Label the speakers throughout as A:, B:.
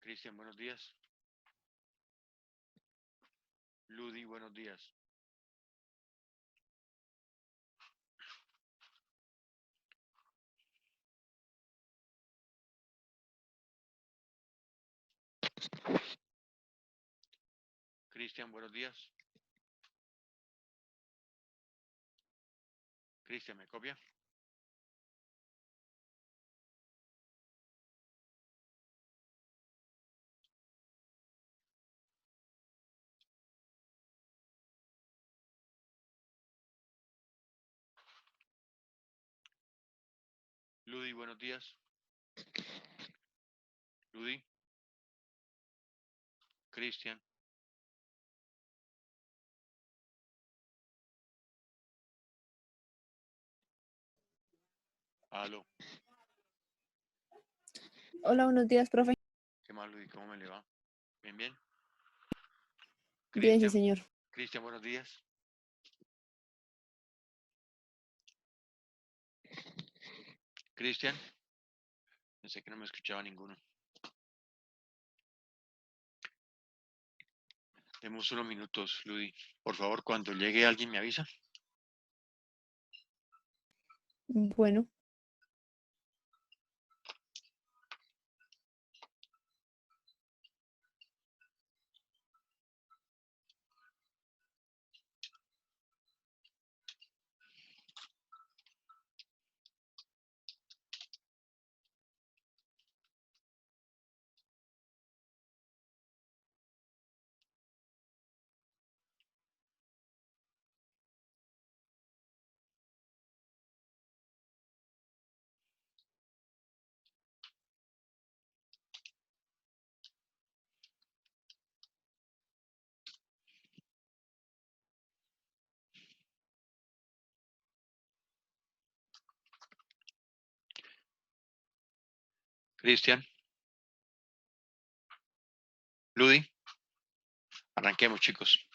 A: Cristian, buenos días. Ludi, buenos días. Cristian, buenos días. Cristian, ¿me copia? Ludi, buenos días. Ludi. Cristian. Aló.
B: Hola, buenos días, profe.
A: ¿Qué más, Ludi? ¿Cómo me le va? Bien, bien.
B: Bien, sí,
A: Cristian.
B: señor.
A: Cristian, buenos días. Cristian. Pensé que no me escuchaba ninguno. Demos unos minutos, Ludi. Por favor, cuando llegue alguien me avisa.
B: Bueno,
A: Cristian. Ludi. Arranquemos, chicos.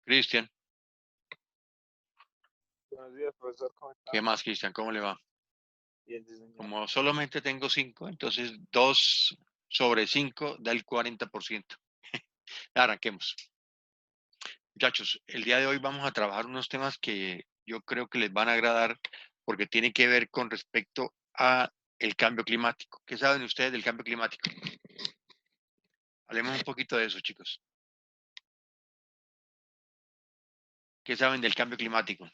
A: Cristian.
C: Buenos días, profesor. ¿Cómo está?
A: ¿Qué más, Cristian? ¿Cómo le va?
C: Bien, sí, señor.
A: Como solamente tengo 5, entonces 2 sobre 5 da el 40%. Arranquemos. Muchachos, el día de hoy vamos a trabajar unos temas que yo creo que les van a agradar porque tiene que ver con respecto a el cambio climático. ¿Qué saben ustedes del cambio climático? Hablemos un poquito de eso, chicos. ¿Qué saben del cambio climático?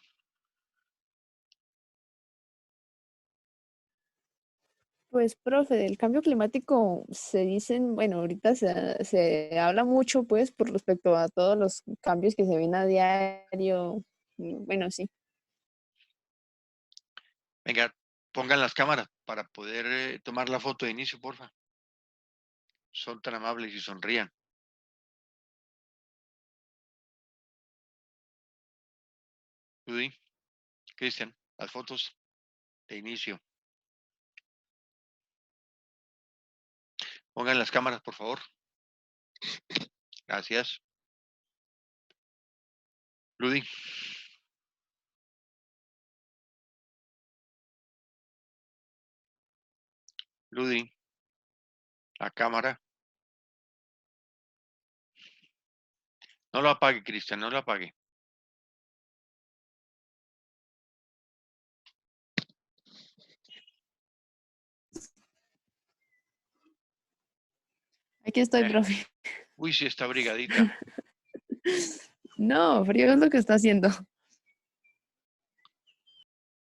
B: pues, profe, del cambio climático se dicen, bueno, ahorita se habla mucho, pues, por respecto a todos los cambios que se ven a diario. Bueno, sí.
A: Venga, pongan las cámaras para poder tomar la foto de inicio, porfa. Son tan amables y sonrían. Judy, Cristian, las fotos de inicio. Pongan las cámaras, por favor. Gracias. Ludi. Ludi. La cámara. No lo apague, Cristian, no lo apague.
B: Aquí estoy, profe.
A: Uy, sí, está brigadita.
B: No, frío es lo que está haciendo.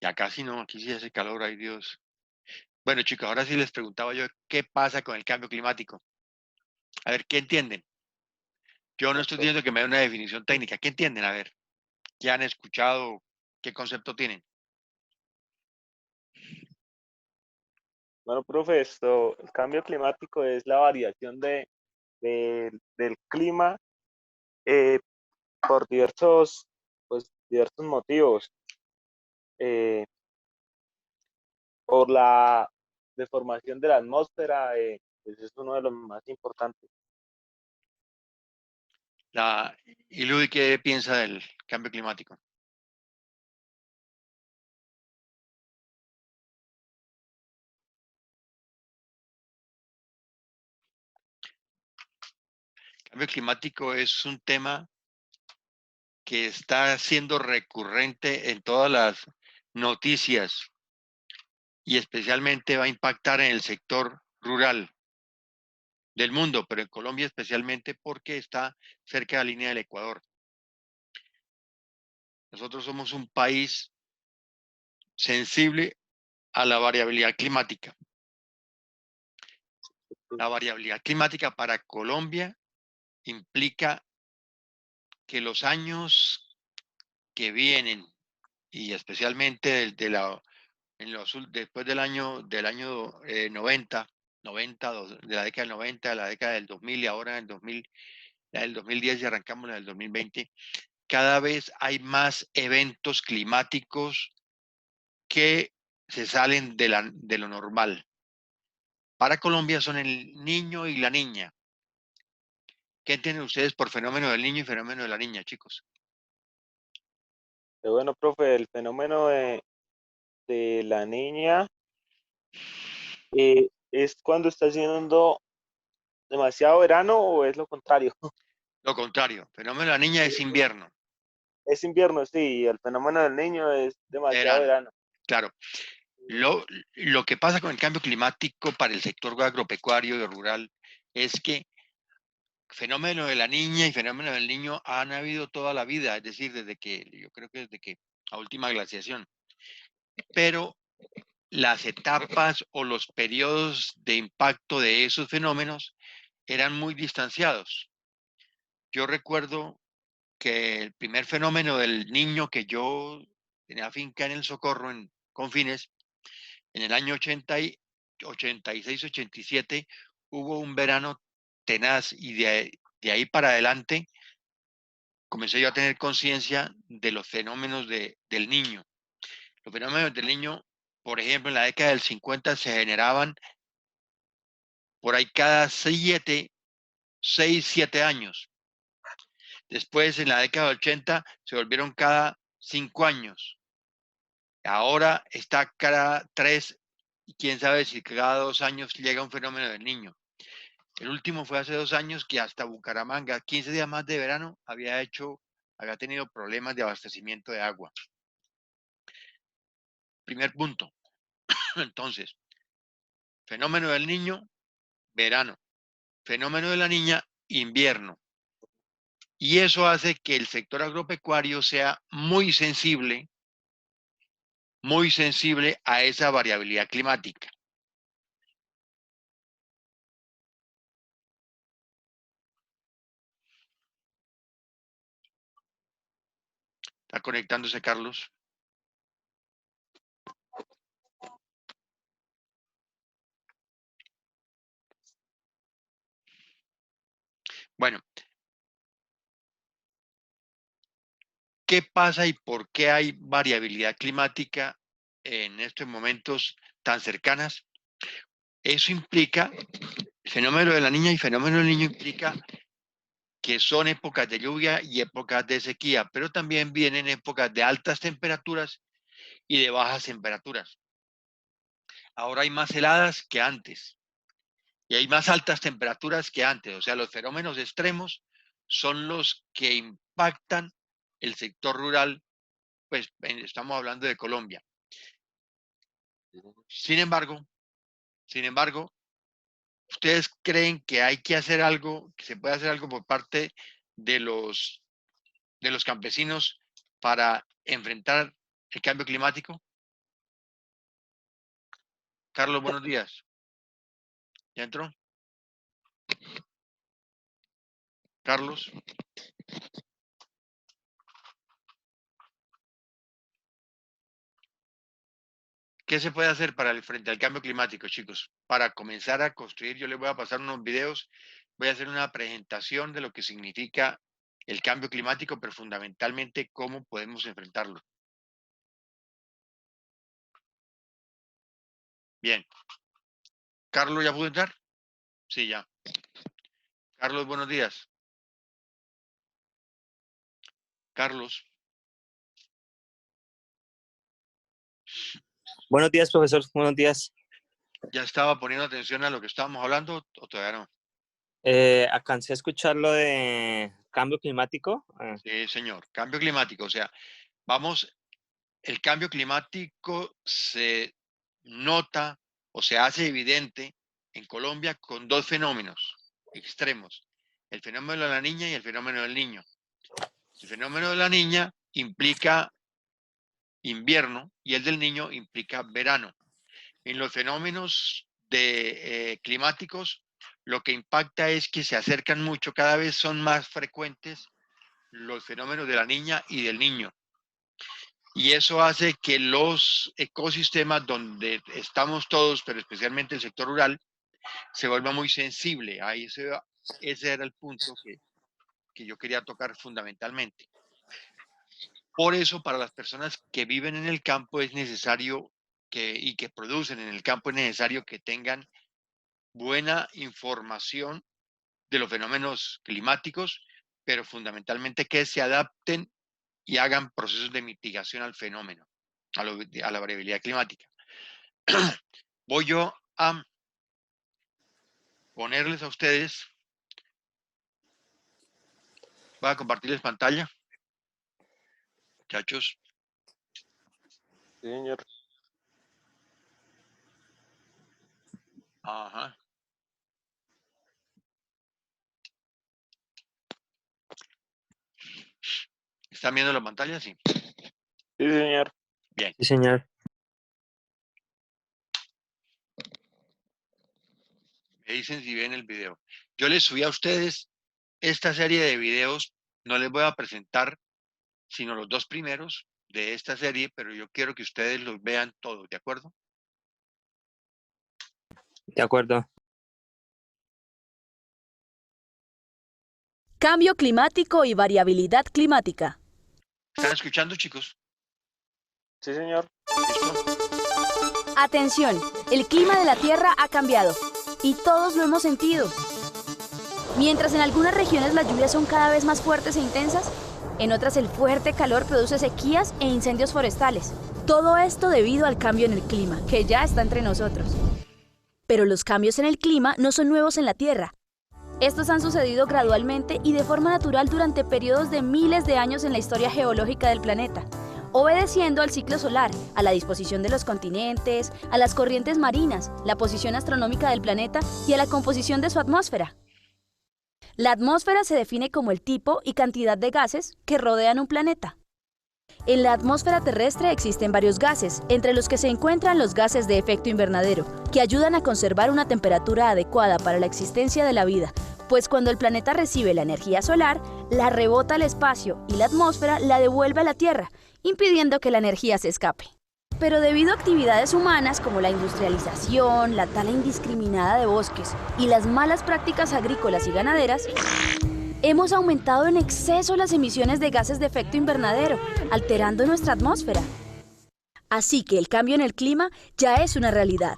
A: Ya casi no, aquí sí hace calor, ay Dios. Bueno, chicos, ahora sí les preguntaba yo, ¿qué pasa con el cambio climático? A ver, ¿qué entienden? Yo no estoy
C: Profe.
A: diciendo que me dé una definición técnica. ¿Qué entienden? A ver, ¿qué han escuchado? ¿Qué concepto tienen?
C: Bueno, profe, el cambio climático es la variación del clima eh, por diversos motivos. Eh, por la deformación de la atmósfera, pues es uno de los más importantes.
A: ¿Y Luis qué piensa del cambio climático? cambio climático es un tema que está siendo recurrente en todas las noticias y especialmente va a impactar en el sector rural del mundo, pero en Colombia especialmente porque está cerca de la línea del Ecuador. Nosotros somos un país sensible a la variabilidad climática. La variabilidad climática para Colombia implica que los años que vienen y especialmente después del año 90, de la década del 90, de la década del 2000 y ahora en la del 2010 y arrancamos la del 2020, cada vez hay más eventos climáticos que se salen de lo normal. Para Colombia son el niño y la niña. ¿Qué entienden ustedes por fenómeno del niño y fenómeno de la niña, chicos?
C: Bueno, profe, el fenómeno de la niña es cuando está haciendo demasiado verano o es lo contrario.
A: Lo contrario, fenómeno de la niña es invierno,
C: Es invierno, sí, y el fenómeno del niño es demasiado
A: verano,
C: verano.
A: claro. Lo que pasa con el cambio climático para el sector agropecuario y rural es que fenómeno de la niña y fenómeno del niño han habido toda la vida, es decir, yo creo que desde que la última glaciación. Pero las etapas o los periodos de impacto de esos fenómenos eran muy distanciados. Yo recuerdo que el primer fenómeno del niño que yo tenía finca en el Socorro, en Confines, en el año 86, 87, hubo un verano tenaz y de ahí para adelante comencé yo a tener conciencia de los fenómenos del niño. Los fenómenos del niño, por ejemplo, en la década del 50 se generaban por ahí cada 6, 7 años. Después, en la década del 80, se volvieron cada 5 años. Ahora está cada 3, y quién sabe si cada 2 años llega un fenómeno del niño. El último fue hace 2 años que hasta Bucaramanga, 15 días más de verano, había tenido problemas de abastecimiento de agua. Primer punto. Entonces, fenómeno del niño, verano. Fenómeno de la niña, invierno. Y eso hace que el sector agropecuario sea muy sensible a esa variabilidad climática. ¿Está conectándose, Carlos? Bueno, ¿qué pasa y por qué hay variabilidad climática en estos momentos tan cercanas? Eso implica, el fenómeno de la niña y fenómeno del niño implica que son épocas de lluvia y épocas de sequía, pero también vienen épocas de altas temperaturas y de bajas temperaturas. Ahora hay más heladas que antes y hay más altas temperaturas que antes, o sea, los fenómenos extremos son los que impactan el sector rural, pues estamos hablando de Colombia. Sin embargo, ¿ustedes creen que hay que hacer algo, que se puede hacer algo por parte de los campesinos para enfrentar el cambio climático? Carlos, buenos días. ¿Ya entró? Carlos. ¿Qué se puede hacer frente al cambio climático, chicos? Para comenzar a construir, yo les voy a pasar unos videos, voy a hacer una presentación de lo que significa el cambio climático, pero fundamentalmente cómo podemos enfrentarlo. Bien. ¿Carlos ya pudo entrar? Sí, ya. Carlos, buenos días. Carlos,
D: Buenos días, profesor. Buenos días.
A: ¿ya estaba poniendo atención a lo que estábamos hablando o todavía no?
C: Alcancé a escuchar lo de cambio climático.
A: Sí, señor. Cambio climático. O sea, el cambio climático se nota o se hace evidente en Colombia con dos fenómenos extremos: el fenómeno de la niña y el fenómeno del niño. El fenómeno de la niña implica invierno y el del niño implica verano. En los fenómenos climáticos, lo que impacta es que se acercan mucho, cada vez son más frecuentes los fenómenos de la niña y del niño. Y eso hace que los ecosistemas donde estamos todos, pero especialmente el sector rural, se vuelva muy sensible. Ese era el punto que yo quería tocar fundamentalmente. Por eso, para las personas que viven en el campo es necesario y que producen en el campo, es necesario que tengan buena información de los fenómenos climáticos, pero fundamentalmente que se adapten y hagan procesos de mitigación al fenómeno, a la variabilidad climática. Voy yo a ponerles a ustedes, voy a compartirles pantalla, muchachos.
C: Sí, señor.
A: Ajá. ¿Están viendo la pantalla? Sí.
C: Sí, señor.
A: Bien.
C: Sí, señor.
A: Me dicen si ven el video. Yo les subí a ustedes esta serie de videos. No les voy a presentar sino los dos primeros de esta serie, pero yo quiero que ustedes los vean todos, ¿de acuerdo?
C: De acuerdo.
D: Cambio climático y variabilidad climática.
A: ¿Están escuchando, chicos?
C: Sí, señor.
A: ¿Listo?
D: Atención, el clima de la Tierra ha cambiado y todos lo hemos sentido. Mientras en algunas regiones las lluvias son cada vez más fuertes e intensas, en otras el fuerte calor produce sequías e incendios forestales. Todo esto debido al cambio en el clima, que ya está entre nosotros. Pero los cambios en el clima no son nuevos en la Tierra. Estos han sucedido gradualmente y de forma natural durante periodos de miles de años en la historia geológica del planeta, obedeciendo al ciclo solar, a la disposición de los continentes, a las corrientes marinas, la posición astronómica del planeta y a la composición de su atmósfera. La atmósfera se define como el tipo y cantidad de gases que rodean un planeta. En la atmósfera terrestre existen varios gases, entre los que se encuentran los gases de efecto invernadero, que ayudan a conservar una temperatura adecuada para la existencia de la vida, pues cuando el planeta recibe la energía solar, la rebota al espacio y la atmósfera la devuelve a la Tierra, impidiendo que la energía se escape. Pero debido a actividades humanas como la industrialización, la tala indiscriminada de bosques y las malas prácticas agrícolas y ganaderas, hemos aumentado en exceso las emisiones de gases de efecto invernadero, alterando nuestra atmósfera. Así que el cambio en el clima ya es una realidad.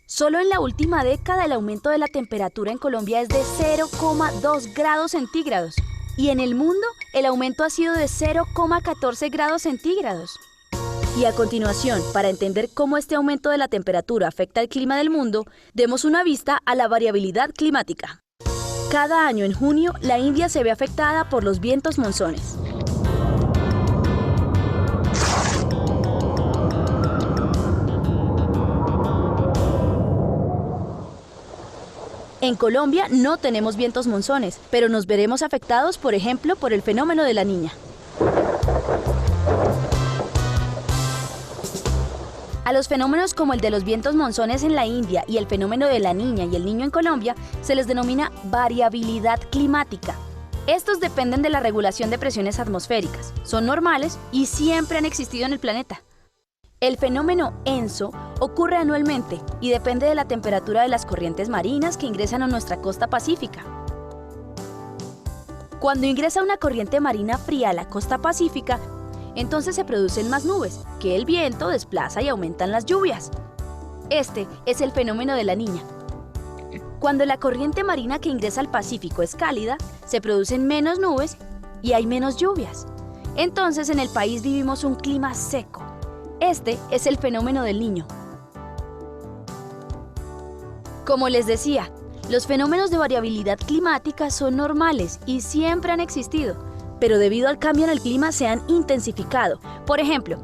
D: Solo en la última década el aumento de la temperatura en Colombia es de 0,2 grados centígrados y en el mundo el aumento ha sido de 0,14 grados centígrados. Y a continuación, para entender cómo este aumento de la temperatura afecta el clima del mundo, demos una vista a la variabilidad climática. Cada año en junio, la India se ve afectada por los vientos monzones. En Colombia no tenemos vientos monzones, pero nos veremos afectados, por ejemplo, por el fenómeno de la Niña. A los fenómenos como el de los vientos monzones en la India y el fenómeno de la Niña y el Niño en Colombia se les denomina variabilidad climática. Estos dependen de la regulación de presiones atmosféricas, son normales y siempre han existido en el planeta. El fenómeno ENSO ocurre anualmente y depende de la temperatura de las corrientes marinas que ingresan a nuestra costa pacífica. Cuando ingresa una corriente marina fría a la costa pacífica, entonces se producen más nubes, que el viento desplaza y aumentan las lluvias. Este es el fenómeno de la Niña. Cuando la corriente marina que ingresa al Pacífico es cálida, se producen menos nubes y hay menos lluvias. Entonces en el país vivimos un clima seco. Este es el fenómeno del Niño. Como les decía, Los fenómenos de variabilidad climática son normales y siempre han existido, pero debido al cambio en el clima se han intensificado. Por ejemplo,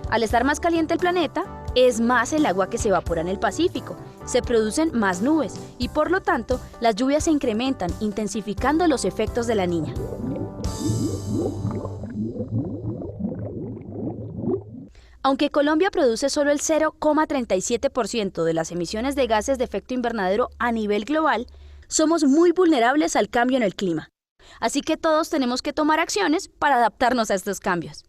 D: al estar más caliente el planeta, es más el agua que se evapora en el Pacífico, se producen más nubes y por lo tanto las lluvias se incrementan, intensificando los efectos de la Niña. Aunque Colombia produce solo el 0,37% de las emisiones de gases de efecto invernadero a nivel global, somos muy vulnerables al cambio en el clima. Así que todos tenemos que tomar acciones para adaptarnos a estos cambios.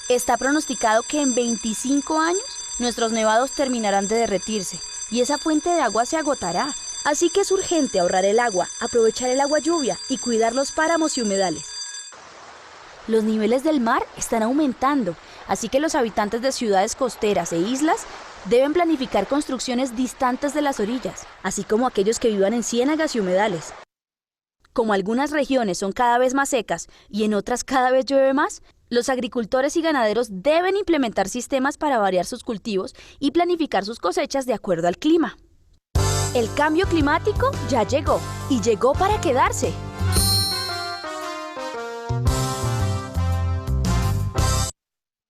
D: Está pronosticado que en 25 años nuestros nevados terminarán de derretirse y esa fuente de agua se agotará. Así que es urgente ahorrar el agua, aprovechar el agua lluvia y cuidar los páramos y humedales. Los niveles del mar están aumentando, así que los habitantes de ciudades costeras e islas deben planificar construcciones distantes de las orillas, así como aquellos que vivan en ciénagas y humedales. Como algunas regiones son cada vez más secas y en otras cada vez llueve más, los agricultores y ganaderos deben implementar sistemas para variar sus cultivos y planificar sus cosechas de acuerdo al clima. El cambio climático ya llegó y llegó para quedarse.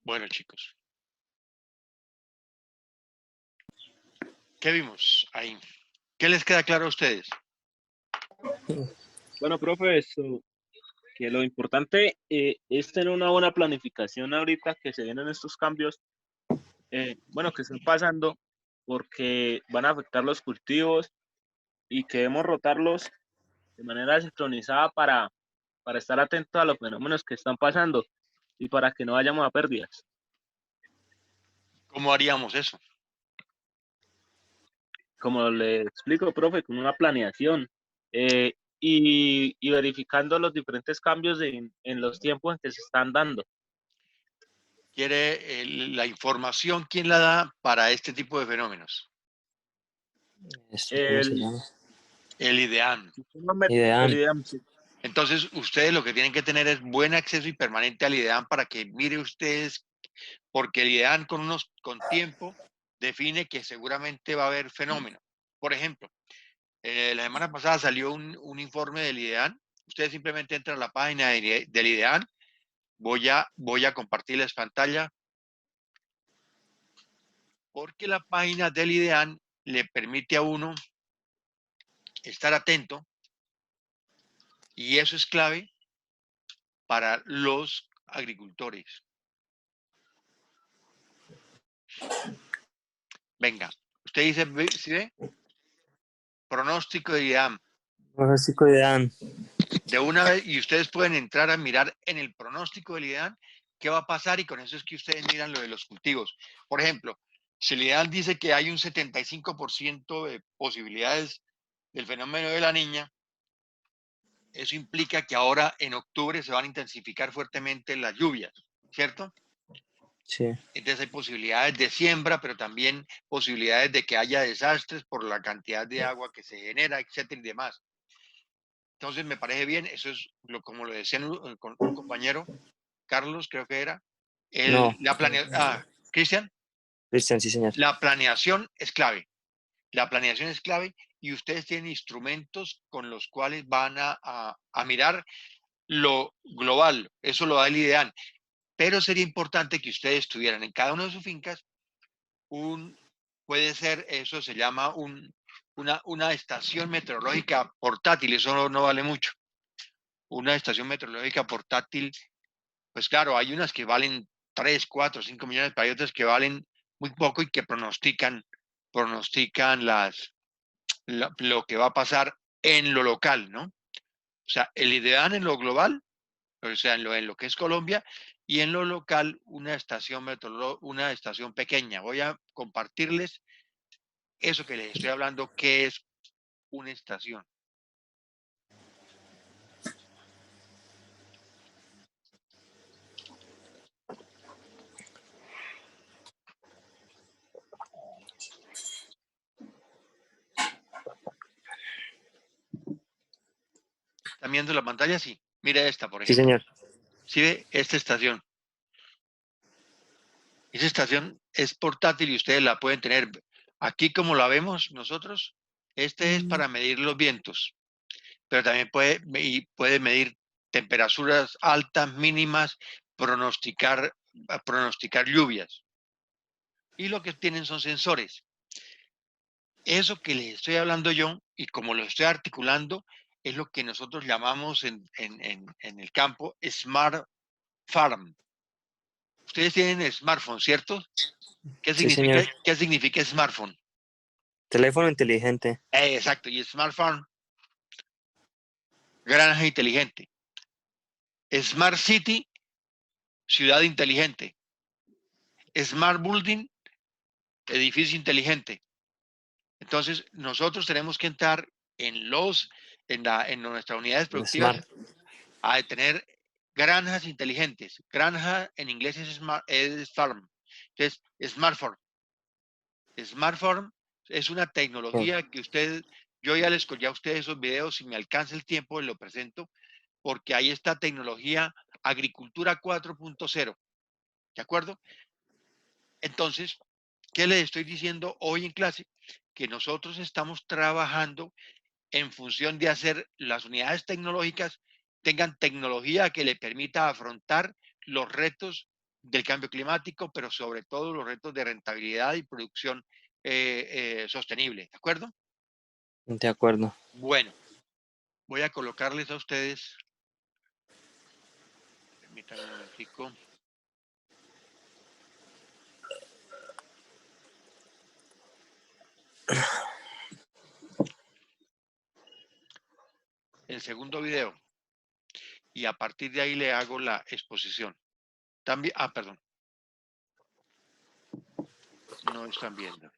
A: Bueno, chicos. ¿Qué vimos ahí? ¿Qué les queda claro a ustedes?
C: Bueno, profe, que lo importante es tener una buena planificación ahorita que se vienen estos cambios, bueno, que están pasando, porque van a afectar los cultivos y que debemos rotarlos de manera sincronizada para estar atentos a los fenómenos que están pasando y para que no vayamos a pérdidas.
A: ¿Cómo haríamos eso?
C: Como le explico, profe, con una planeación y verificando los diferentes cambios en los tiempos en que se están dando.
A: ¿Quiere la información? ¿Quién la da para este tipo de fenómenos?
E: ¿Cómo se
C: El,
E: llama?
A: El IDEAM.
E: IDEAM.
C: el IDEAM, sí.
A: Entonces, ustedes lo que tienen que tener es buen acceso y permanente al IDEAM para que mire ustedes, porque el IDEAM con tiempo define que seguramente va a haber fenómenos. Por ejemplo, la semana pasada salió un informe del IDEAM. Ustedes simplemente entran a la página del IDEAM. Voy a compartirles pantalla porque la página del IDEAM le permite a uno estar atento y eso es clave para los agricultores. Venga, usted dice, ¿sí ve? Pronóstico de IDEAM.
E: Pronóstico IDEAM.
A: De una vez, y ustedes pueden entrar a mirar en el pronóstico del IDEAM qué va a pasar y con eso es que ustedes miran lo de los cultivos. Por ejemplo, si el IDEAM dice que hay un 75% de posibilidades del fenómeno de la Niña, eso implica que ahora en octubre se van a intensificar fuertemente las lluvias, ¿cierto?
E: Sí.
A: Entonces hay posibilidades de siembra, pero también posibilidades de que haya desastres por la cantidad de agua que se genera, etcétera y demás. Entonces me parece bien, eso es como lo decía un compañero, Carlos creo que era,
E: No.
A: Cristian,
E: Cristian, sí, señor.
A: la planeación es clave. La planeación es clave y ustedes tienen instrumentos con los cuales van a mirar lo global, eso lo da el IDEAM, pero sería importante que ustedes tuvieran en cada una de sus fincas puede ser, eso se llama una estación meteorológica portátil, eso no vale mucho. Una estación meteorológica portátil, pues claro, hay unas que valen 3, 4, 5 millones, pero hay otras que valen muy poco y que pronostican lo que va a pasar en lo local, ¿no? O sea, el IDEAM en lo global, o sea, en lo que es Colombia, y en lo local una estación pequeña. Voy a compartirles eso que les estoy hablando, que es una estación. ¿Están viendo la pantalla? Sí. Mire esta, por
E: Sí,
A: ejemplo.
E: señor.
A: ¿Sí ve esta estación? Esa estación es portátil y ustedes la pueden tener aquí como la vemos nosotros. Este es para medir los vientos, pero también puede medir temperaturas altas, mínimas, pronosticar lluvias. Y lo que tienen son sensores. Eso que les estoy hablando yo, y como lo estoy articulando, es lo que nosotros llamamos en el campo Smart Farm. Ustedes tienen smartphone, ¿cierto? ¿Qué
E: Sí,
A: significa,
E: señor.
A: ¿qué significa smartphone?
E: Teléfono inteligente.
A: Exacto, y Smart Farm, granja inteligente. Smart City, ciudad inteligente. Smart Building, edificio inteligente. Entonces, nosotros tenemos que entrar en nuestras unidades productivas
E: Smart.
A: a tener granjas inteligentes. Granja en inglés es farm. Entonces, Smart Farm. Smart Farm es una tecnología que yo ya les colgué a ustedes esos videos, si me alcanza el tiempo lo presento, porque ahí está tecnología agricultura 4.0. ¿De acuerdo? Entonces, ¿qué les estoy diciendo hoy en clase? Que nosotros estamos trabajando en función de hacer las unidades tecnológicas tengan tecnología que le permita afrontar los retos del cambio climático, pero sobre todo los retos de rentabilidad y producción sostenible. ¿De acuerdo?
E: De acuerdo.
A: Bueno, voy a colocarles a ustedes, permítanme un momentico. El segundo video. Y a partir de ahí le hago la exposición. También, perdón. No están viendo.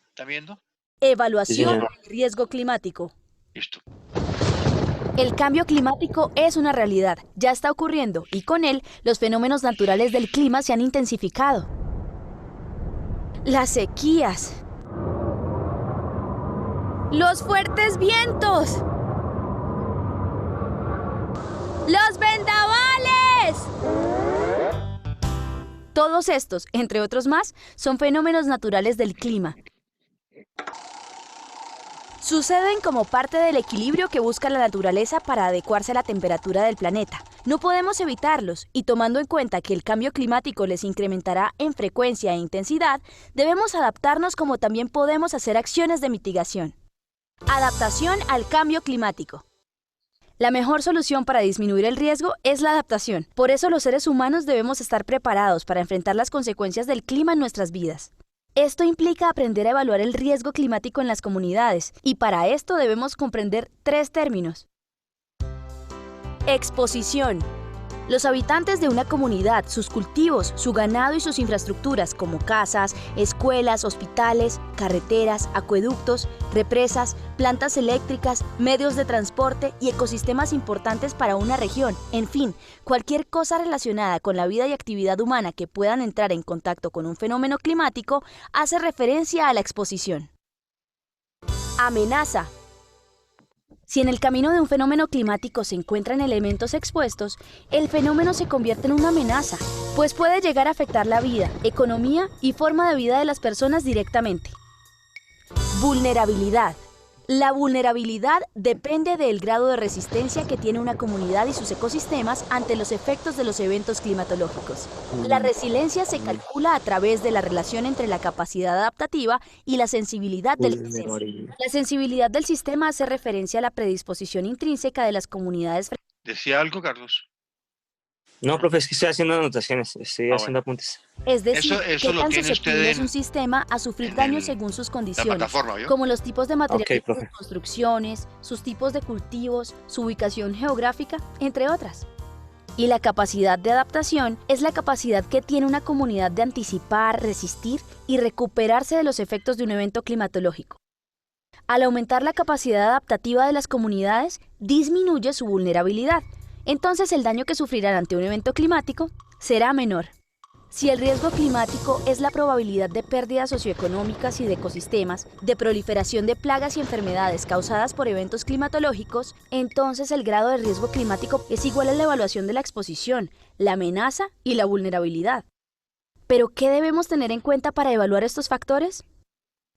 A: ¿Están viendo?
D: Evaluación
E: Sí,
D: del riesgo climático.
A: Listo.
D: El cambio climático es una realidad, ya está ocurriendo, y con él los fenómenos naturales del clima se han intensificado. Las sequías, los fuertes vientos, los vendavales. Todos estos, entre otros más, son fenómenos naturales del clima. Suceden como parte del equilibrio que busca la naturaleza para adecuarse a la temperatura del planeta. No podemos evitarlos, y tomando en cuenta que el cambio climático les incrementará en frecuencia e intensidad, debemos adaptarnos como también podemos hacer acciones de mitigación. Adaptación al cambio climático. La mejor solución para disminuir el riesgo es la adaptación. Por eso los seres humanos debemos estar preparados para enfrentar las consecuencias del clima en nuestras vidas. Esto implica aprender a evaluar el riesgo climático en las comunidades, y para esto debemos comprender 3 términos. Exposición. Los habitantes de una comunidad, sus cultivos, su ganado y sus infraestructuras como casas, escuelas, hospitales, carreteras, acueductos, represas, plantas eléctricas, medios de transporte y ecosistemas importantes para una región. En fin, cualquier cosa relacionada con la vida y actividad humana que puedan entrar en contacto con un fenómeno climático hace referencia a la exposición. Amenaza. Si en el camino de un fenómeno climático se encuentran elementos expuestos, el fenómeno se convierte en una amenaza, pues puede llegar a afectar la vida, economía y forma de vida de las personas directamente. Vulnerabilidad. La vulnerabilidad depende del grado de resistencia que tiene una comunidad y sus ecosistemas ante los efectos de los eventos climatológicos. La resiliencia se calcula a través de la relación entre la capacidad adaptativa y la sensibilidad del sistema. La sensibilidad del sistema hace referencia a la predisposición intrínseca de las comunidades.
A: ¿Decía algo, Carlos?
E: No, profe, es que estoy haciendo anotaciones, estoy haciendo apuntes.
D: Es decir,
A: Eso
D: qué
A: lo
D: tan
A: tiene
D: susceptible
A: usted
D: es un sistema a sufrir
A: en
D: daños según sus
A: la
D: condiciones,
A: plataforma, ¿vio?
D: como los tipos de materiales
E: profe.
D: de construcciones, sus tipos de cultivos, su ubicación geográfica, entre otras. Y la capacidad de adaptación es la capacidad que tiene una comunidad de anticipar, resistir y recuperarse de los efectos de un evento climatológico. Al aumentar la capacidad adaptativa de las comunidades, disminuye su vulnerabilidad. Entonces el daño que sufrirán ante un evento climático será menor. Si el riesgo climático es la probabilidad de pérdidas socioeconómicas y de ecosistemas, de proliferación de plagas y enfermedades causadas por eventos climatológicos, entonces el grado de riesgo climático es igual a la evaluación de la exposición, la amenaza y la vulnerabilidad. Pero, ¿qué debemos tener en cuenta para evaluar estos factores?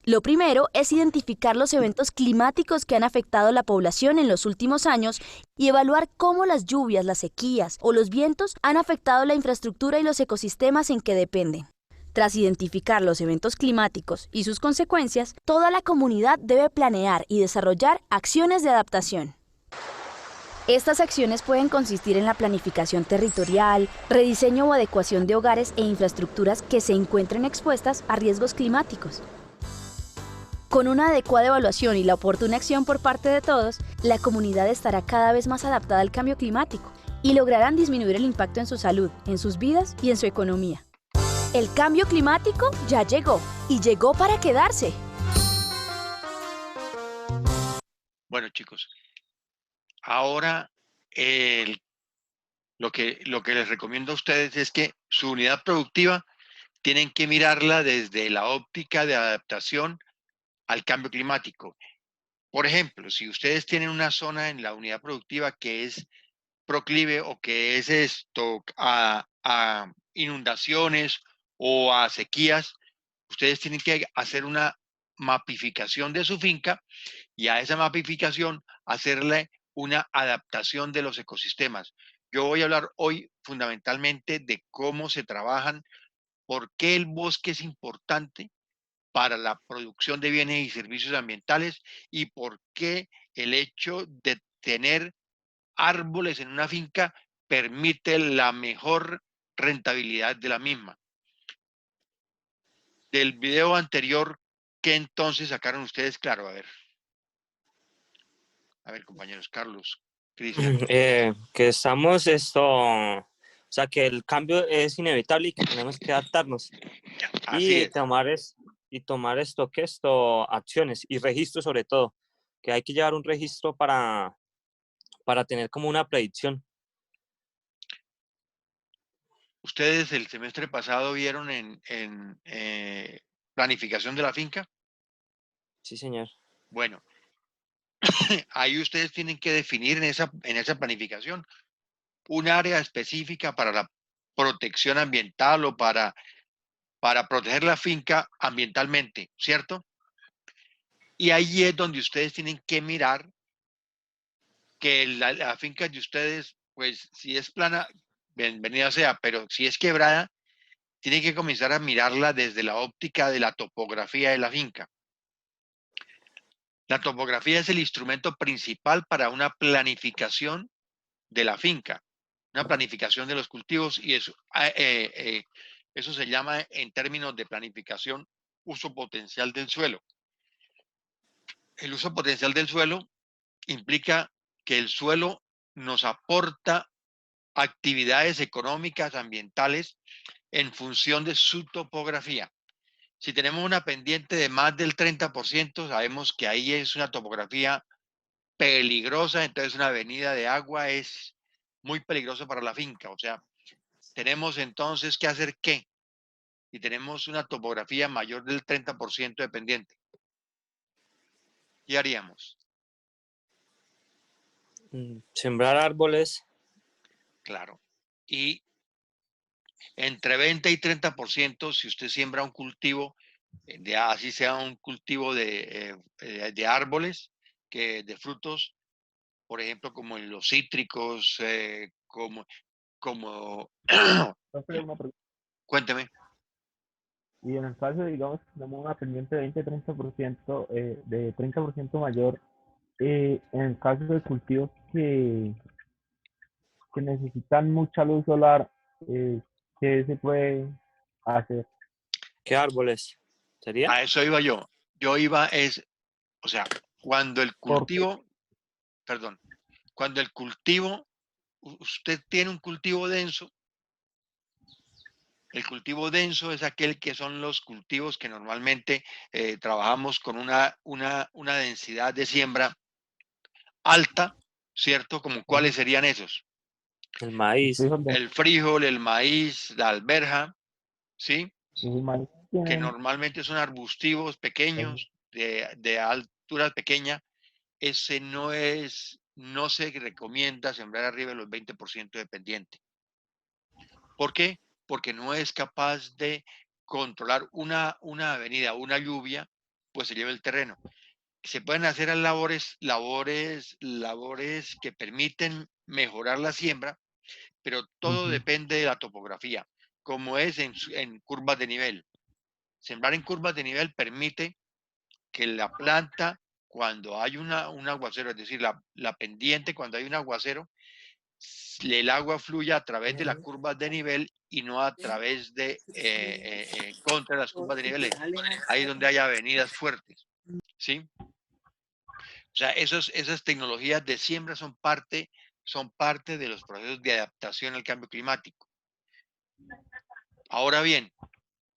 D: Lo primero es identificar los eventos climáticos que han afectado la población en los últimos años y evaluar cómo las lluvias, las sequías o los vientos han afectado la infraestructura y los ecosistemas en que dependen. Tras identificar los eventos climáticos y sus consecuencias, toda la comunidad debe planear y desarrollar acciones de adaptación. Estas acciones pueden consistir en la planificación territorial, rediseño o adecuación de hogares e infraestructuras que se encuentren expuestas a riesgos climáticos. Con una adecuada evaluación y la oportuna acción por parte de todos, la comunidad estará cada vez más adaptada al cambio climático y lograrán disminuir el impacto en su salud, en sus vidas y en su economía. El cambio climático ya llegó y llegó para quedarse.
A: Bueno, chicos, ahora lo que les recomiendo a ustedes es que su unidad productiva tienen que mirarla desde la óptica de adaptación al cambio climático. Por ejemplo, si ustedes tienen una zona en la unidad productiva que es proclive o que es a inundaciones o a sequías, ustedes tienen que hacer una mapificación de su finca y a esa mapificación hacerle una adaptación de los ecosistemas. Yo voy a hablar hoy fundamentalmente de cómo se trabajan, por qué el bosque es importante para la producción de bienes y servicios ambientales y por qué el hecho de tener árboles en una finca permite la mejor rentabilidad de la misma. Del video anterior, ¿qué entonces sacaron ustedes? Claro, a ver, compañeros, Carlos, Cristian.
E: Que estamos o sea, que el cambio es inevitable y que tenemos que adaptarnos
A: Así
E: y
A: es.
E: tomar acciones y registros sobre todo, que hay que llevar un registro para tener como una predicción.
A: ¿Ustedes el semestre pasado vieron en planificación de la finca?
E: Sí, señor.
A: Bueno, ahí ustedes tienen que definir en esa planificación un área específica para la protección ambiental o para proteger la finca ambientalmente, ¿cierto? Y ahí es donde ustedes tienen que mirar que la finca de ustedes, pues si es plana, bienvenida sea, pero si es quebrada, tienen que comenzar a mirarla desde la óptica de la topografía de la finca. La topografía es el instrumento principal para una planificación de la finca, una planificación de los cultivos y eso. Eso se llama en términos de planificación uso potencial del suelo. El uso potencial del suelo implica que el suelo nos aporta actividades económicas, ambientales, en función de su topografía. Si tenemos una pendiente de más del 30%, sabemos que ahí es una topografía peligrosa, entonces una avenida de agua es muy peligroso para la finca. O sea, tenemos entonces que hacer qué? Y tenemos una topografía mayor del 30% de pendiente. ¿Qué haríamos?
E: Sembrar árboles.
A: Claro. Y entre 20 y 30%, si usted siembra un cultivo, así sea un cultivo de árboles, de frutos, por ejemplo, como en los cítricos, como
C: Profe, una pregunta.
A: cuénteme.
C: Y en el caso, digamos, que tenemos una pendiente de 20-30%, de 30% mayor, en el caso de cultivos que necesitan mucha luz solar, ¿qué se puede hacer?
E: ¿Qué árboles sería?
A: A eso iba yo. O sea, cuando el
C: Porque,
A: cultivo, perdón, cuando el cultivo, usted tiene un cultivo denso, el cultivo denso es aquel que son los cultivos que normalmente trabajamos con una densidad de siembra alta, ¿cierto? Como cuáles serían esos.
E: El maíz.
A: El frijol, el maíz, la alberja, ¿sí?
C: el maíz
A: Que
C: tiene,
A: normalmente son arbustivos pequeños, de altura pequeña. Ese no se recomienda sembrar arriba de los 20% de pendiente. ¿Por qué? porque no es capaz de controlar una avenida, una lluvia, pues se lleva el terreno. Se pueden hacer labores que permiten mejorar la siembra, pero todo depende de la topografía, como es en curvas de nivel. Sembrar en curvas de nivel permite que la planta, cuando hay un aguacero, es decir, la pendiente, cuando hay un aguacero, el agua fluya a través de las curvas de nivel y no a través de contra las curvas de nivel. Ahí donde hay avenidas fuertes, ¿sí? O sea, esas tecnologías de siembra son parte de los procesos de adaptación al cambio climático. Ahora bien,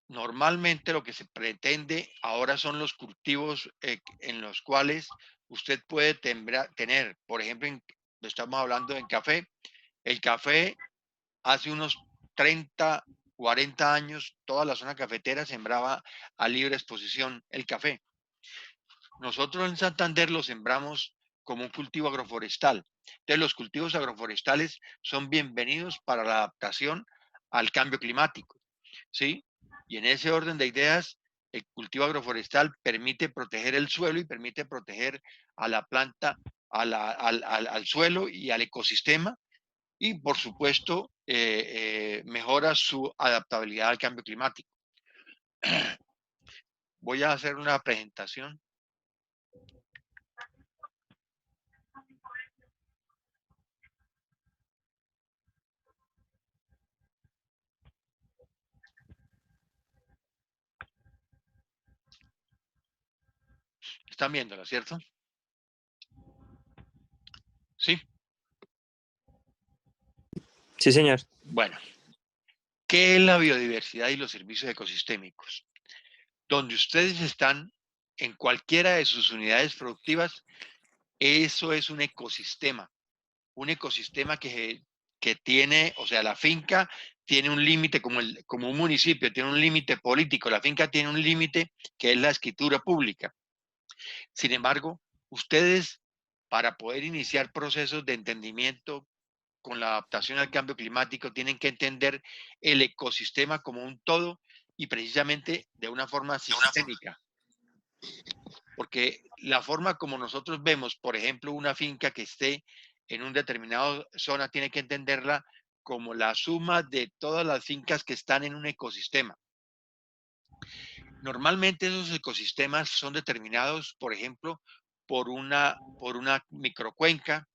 A: normalmente lo que se pretende ahora son los cultivos en los cuales usted puede tener, por ejemplo, estamos hablando en café. El café hace unos 30, 40 años, toda la zona cafetera sembraba a libre exposición el café. Nosotros en Santander lo sembramos como un cultivo agroforestal. Entonces los cultivos agroforestales son bienvenidos para la adaptación al cambio climático, ¿sí? Y en ese orden de ideas, el cultivo agroforestal permite proteger el suelo y permite proteger a la planta, al suelo y al ecosistema y, por supuesto, mejora su adaptabilidad al cambio climático. Voy a hacer una presentación. Están viéndola, ¿cierto? Sí.
E: Sí, señor.
A: Bueno, ¿qué es la biodiversidad y los servicios ecosistémicos? Donde ustedes están, en cualquiera de sus unidades productivas, eso es un ecosistema que tiene, o sea, la finca tiene un límite como un municipio, tiene un límite político, la finca tiene un límite que es la escritura pública. Sin embargo, ustedes, para poder iniciar procesos de entendimiento con la adaptación al cambio climático, tienen que entender el ecosistema como un todo y precisamente de una forma sistémica. Porque la forma como nosotros vemos, por ejemplo, una finca que esté en una determinada zona, tiene que entenderla como la suma de todas las fincas que están en un ecosistema. Normalmente esos ecosistemas son determinados, por ejemplo, por una microcuenca.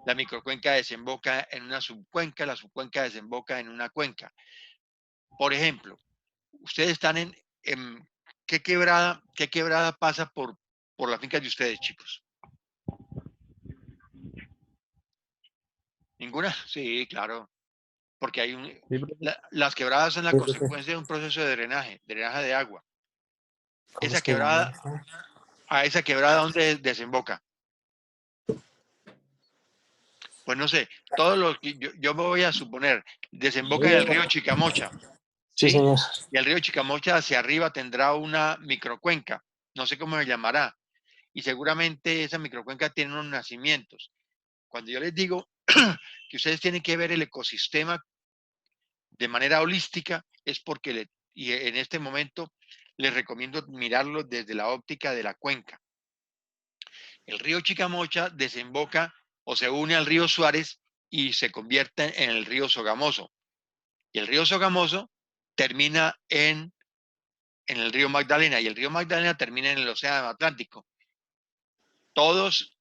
A: La microcuenca desemboca en una subcuenca, la subcuenca desemboca en una cuenca. Por ejemplo, ustedes están en ¿qué quebrada pasa por la finca de ustedes, chicos? ¿Ninguna? Sí, claro, porque las quebradas son la consecuencia de un proceso de drenaje de agua.
E: ¿Cómo
A: Esa
E: es que llama?
A: quebrada, a esa quebrada, ¿dónde desemboca? Pues no sé, todos los que yo me voy a suponer, desemboca en el río Chicamocha,
E: Sí,
A: ¿sí?
E: señor.
A: Y el río Chicamocha hacia arriba tendrá una microcuenca, no sé cómo se llamará, y seguramente esa microcuenca tiene unos nacimientos. Cuando yo les digo que ustedes tienen que ver el ecosistema de manera holística, es porque y en este momento les recomiendo mirarlo desde la óptica de la cuenca. El río Chicamocha desemboca o se une al río Suárez y se convierte en el río Sogamoso. Y el río Sogamoso termina en el río Magdalena y el río Magdalena termina en el Océano Atlántico. Esos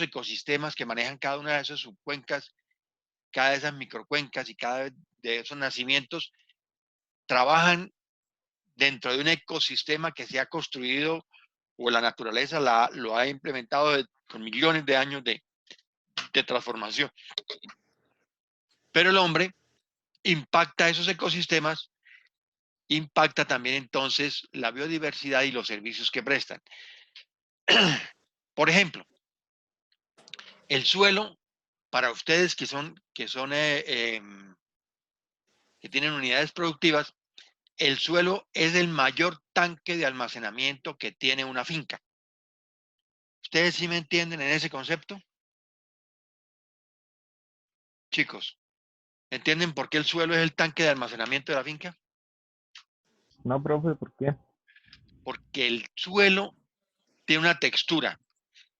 A: ecosistemas que manejan cada una de esas subcuencas, cada de esas microcuencas y cada de esos nacimientos trabajan dentro de un ecosistema que se ha construido o la naturaleza lo ha implementado con millones de años de transformación. Pero el hombre impacta esos ecosistemas, impacta también entonces la biodiversidad y los servicios que prestan. Por ejemplo, el suelo, para ustedes que tienen unidades productivas, el suelo es el mayor tanque de almacenamiento que tiene una finca. ¿Ustedes sí me entienden en ese concepto? Chicos, ¿Entienden por qué el suelo es el tanque de almacenamiento de la finca?
C: No, profe, ¿por qué?
A: Porque el suelo tiene una textura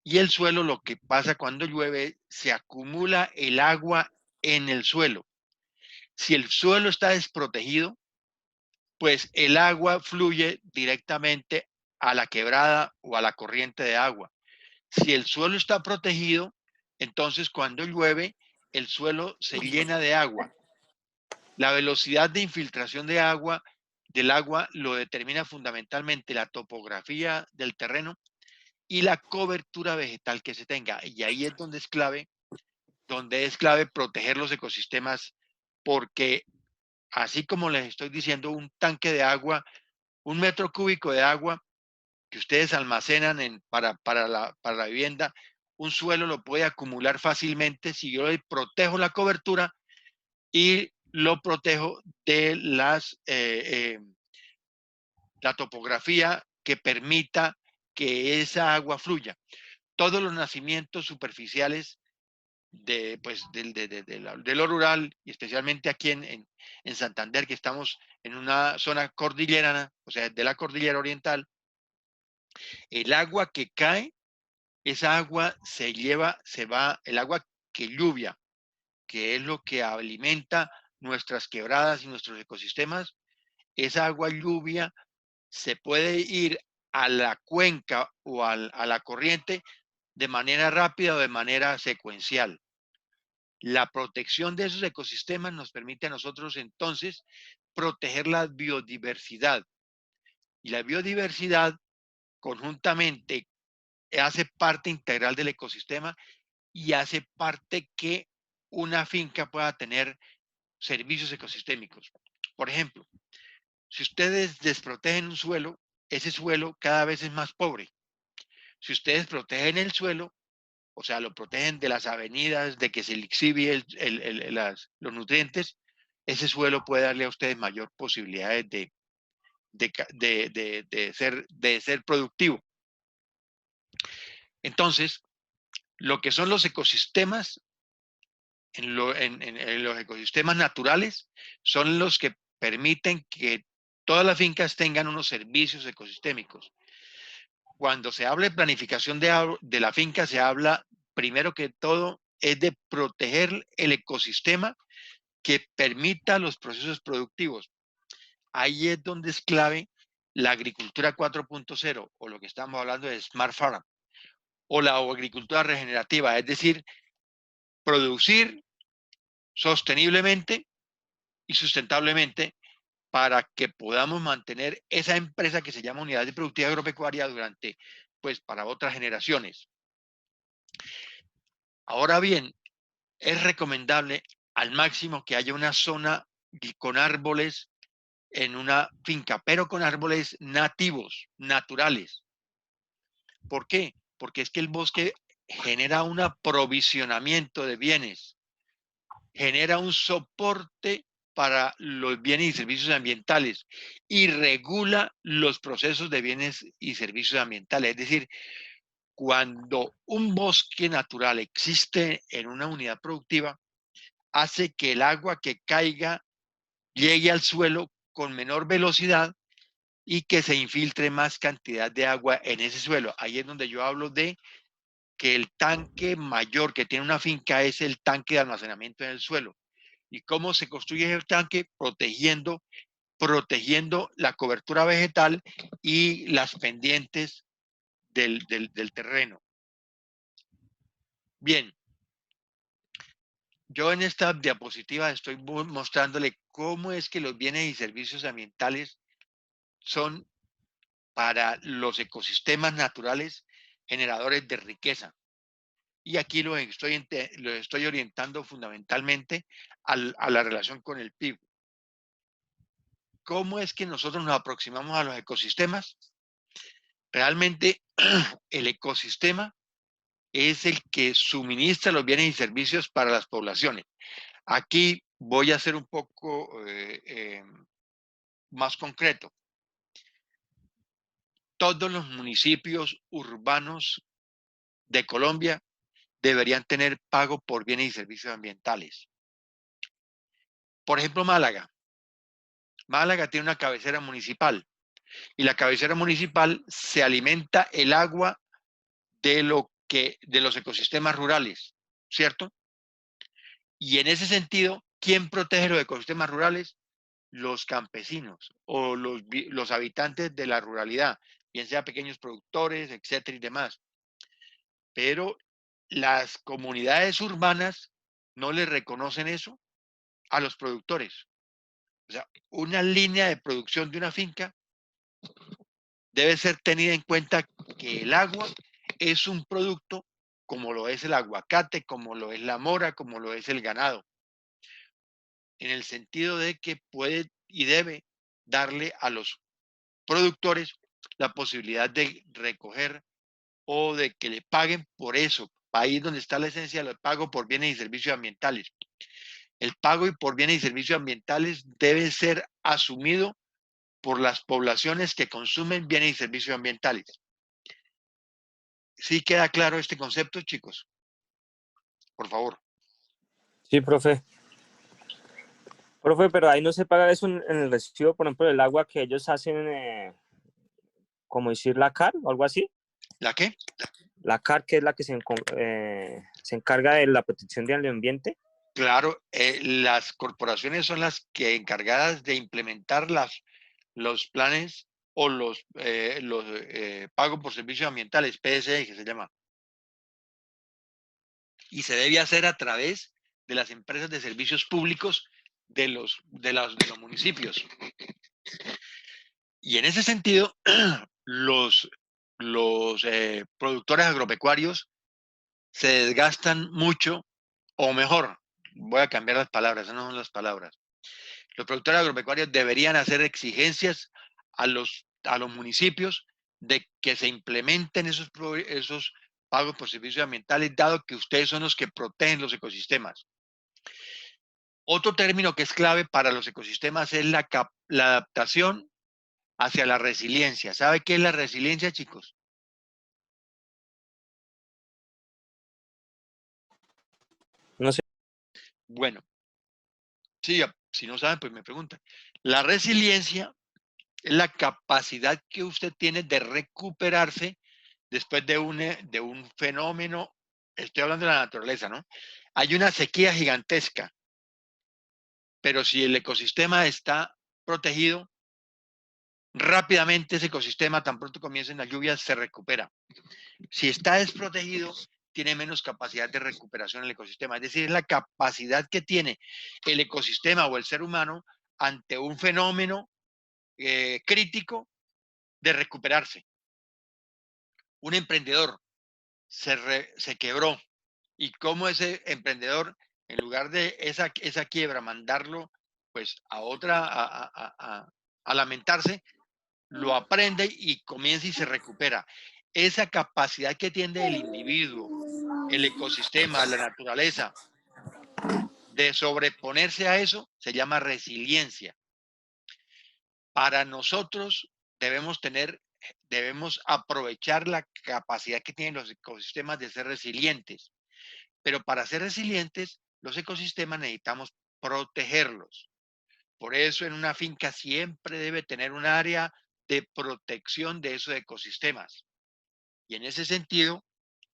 A: y el suelo, lo que pasa cuando llueve, se acumula el agua en el suelo. Si el suelo está desprotegido, pues el agua fluye directamente a la quebrada o a la corriente de agua. Si el suelo está protegido, entonces cuando llueve, el suelo se llena de agua. La velocidad de infiltración del agua lo determina fundamentalmente la topografía del terreno y la cobertura vegetal que se tenga. Y ahí es donde es clave proteger los ecosistemas, porque así como les estoy diciendo, un tanque de agua, un metro cúbico de agua que ustedes almacenan para la vivienda, un suelo lo puede acumular fácilmente si yo le protejo la cobertura y lo protejo de la topografía que permita que esa agua fluya. Todos los nacimientos superficiales de lo rural, y especialmente aquí en Santander, que estamos en una zona cordillerana, o sea, de la cordillera oriental, el agua que cae, esa agua el agua que lluvia, que es lo que alimenta nuestras quebradas y nuestros ecosistemas, esa agua lluvia se puede ir a la cuenca o a la corriente de manera rápida o de manera secuencial. La protección de esos ecosistemas nos permite a nosotros entonces proteger la biodiversidad. Y la biodiversidad conjuntamente hace parte integral del ecosistema y hace parte que una finca pueda tener servicios ecosistémicos. Por ejemplo, si ustedes desprotegen un suelo, ese suelo cada vez es más pobre. Si ustedes protegen el suelo, o sea, lo protegen de las avenidas, de que se lixivi los nutrientes, ese suelo puede darle a ustedes mayor posibilidades de ser productivo. Entonces, lo que son los ecosistemas, en los ecosistemas naturales, son los que permiten que todas las fincas tengan unos servicios ecosistémicos. Cuando se habla de planificación de la finca, se habla, primero que todo, es de proteger el ecosistema que permita los procesos productivos. Ahí es donde es clave la agricultura 4.0 o lo que estamos hablando de Smart Farm o la agricultura regenerativa, es decir, producir sosteniblemente y sustentablemente para que podamos mantener esa empresa que se llama Unidad de Productividad Agropecuaria durante, pues, para otras generaciones. Ahora bien, es recomendable al máximo que haya una zona con árboles en una finca, pero con árboles nativos, naturales. ¿Por qué? Porque es que el bosque genera un aprovisionamiento de bienes, genera un soporte para los bienes y servicios ambientales y regula los procesos de bienes y servicios ambientales. Es decir, cuando un bosque natural existe en una unidad productiva, hace que el agua que caiga llegue al suelo con menor velocidad y que se infiltre más cantidad de agua en ese suelo. Ahí es donde yo hablo de que el tanque mayor que tiene una finca es el tanque de almacenamiento en el suelo. ¿Y cómo se construye el tanque? Protegiendo la cobertura vegetal y las pendientes del terreno. Bien, yo en esta diapositiva estoy mostrándole cómo es que los bienes y servicios ambientales son para los ecosistemas naturales generadores de riqueza. Y aquí lo estoy orientando fundamentalmente a la relación con el PIB. ¿Cómo es que nosotros nos aproximamos a los ecosistemas? Realmente el ecosistema es el que suministra los bienes y servicios para las poblaciones. Aquí voy a ser un poco más concreto. Todos los municipios urbanos de Colombia deberían tener pago por bienes y servicios ambientales. Por ejemplo, Málaga. Málaga tiene una cabecera municipal y la cabecera municipal se alimenta el agua de los ecosistemas rurales, ¿cierto? Y en ese sentido, ¿quién protege los ecosistemas rurales? Los campesinos o los habitantes de la ruralidad, bien sea pequeños productores, etcétera y demás. Pero las comunidades urbanas no le reconocen eso a los productores. O sea, una línea de producción de una finca debe ser tenida en cuenta que el agua es un producto como lo es el aguacate, como lo es la mora, como lo es el ganado, en el sentido de que puede y debe darle a los productores la posibilidad de recoger o de que le paguen por eso. Ahí es donde está la esencia del pago por bienes y servicios ambientales. El pago y por bienes y servicios ambientales debe ser asumido por las poblaciones que consumen bienes y servicios ambientales. ¿Sí queda claro este concepto, chicos? Por favor.
E: Sí, profe. Profe, pero ahí no se paga eso en el recibo, por ejemplo, del agua que ellos hacen, como decir la CAR o algo así.
A: ¿La qué?
E: La CAR, que es la que se encarga de la protección del ambiente.
A: Claro, las corporaciones son las que encargadas de implementar los planes o los pagos por servicios ambientales, PSE, que se llama. Y se debe hacer a través de las empresas de servicios públicos de los municipios. Y en ese sentido, los productores agropecuarios se desgastan mucho, o mejor, voy a cambiar las palabras, esas no son las palabras. Los productores agropecuarios deberían hacer exigencias a los municipios de que se implementen esos pagos por servicios ambientales, dado que ustedes son los que protegen los ecosistemas. Otro término que es clave para los ecosistemas es la adaptación hacia la resiliencia. ¿Sabe qué es la resiliencia, chicos?
E: No sé.
A: Bueno, sí, si no saben, pues me preguntan. La resiliencia es la capacidad que usted tiene de recuperarse después de un fenómeno. Estoy hablando de la naturaleza, ¿no? Hay una sequía gigantesca, pero si el ecosistema está protegido, rápidamente ese ecosistema, tan pronto comiencen las lluvias, se recupera. Si está desprotegido, tiene menos capacidad de recuperación el ecosistema. Es decir, es la capacidad que tiene el ecosistema o el ser humano ante un fenómeno crítico de recuperarse. Un emprendedor se quebró y cómo ese emprendedor, en lugar de esa quiebra, mandarlo pues a lamentarse, lo aprende y comienza y se recupera. Esa capacidad que tiene el individuo, el ecosistema, la naturaleza, de sobreponerse a eso, se llama resiliencia. Para nosotros debemos aprovechar la capacidad que tienen los ecosistemas de ser resilientes. Pero para ser resilientes, los ecosistemas necesitamos protegerlos. Por eso en una finca siempre debe tener un área de protección de esos ecosistemas. Y en ese sentido,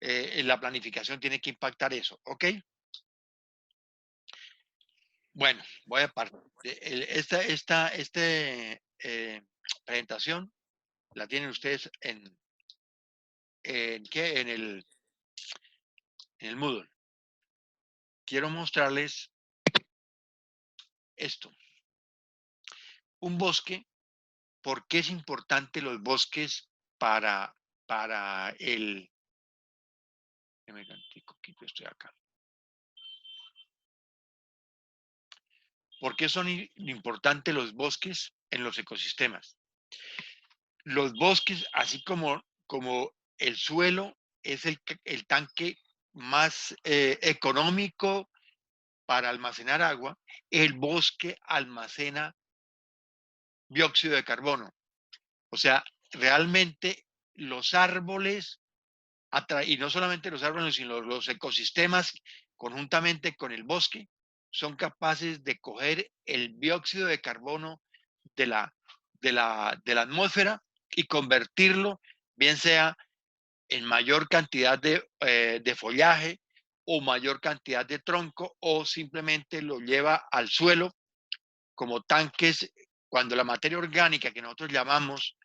A: la planificación tiene que impactar eso, ¿ok? Bueno, voy a partir. Esta presentación la tienen ustedes ¿qué? En el Moodle. Quiero mostrarles esto. Un bosque, ¿por qué es importante los bosques para el... Estoy acá. ¿Por qué son importantes los bosques en los ecosistemas? Los bosques, así como el suelo, es el tanque más económico para almacenar agua, el bosque almacena dióxido de carbono. O sea, realmente los árboles, y no solamente los árboles, sino los ecosistemas conjuntamente con el bosque, son capaces de coger el dióxido de carbono de la atmósfera y convertirlo, bien sea en mayor cantidad de follaje o mayor cantidad de tronco, o simplemente lo lleva al suelo como tanques. Cuando la materia orgánica que nosotros llamamos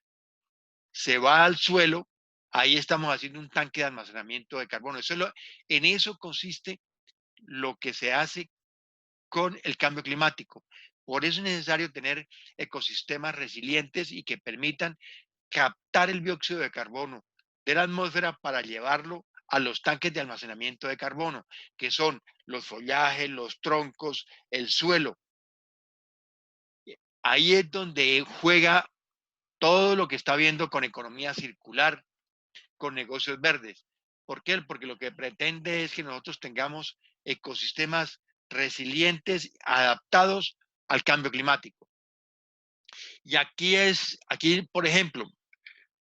A: se va al suelo, ahí estamos haciendo un tanque de almacenamiento de carbono. En eso consiste lo que se hace con el cambio climático. Por eso es necesario tener ecosistemas resilientes y que permitan captar el dióxido de carbono de la atmósfera para llevarlo a los tanques de almacenamiento de carbono, que son los follajes, los troncos, el suelo. Ahí es donde juega todo lo que está viendo con economía circular, con negocios verdes. ¿Por qué? Porque lo que pretende es que nosotros tengamos ecosistemas resilientes, adaptados al cambio climático. Y aquí, por ejemplo,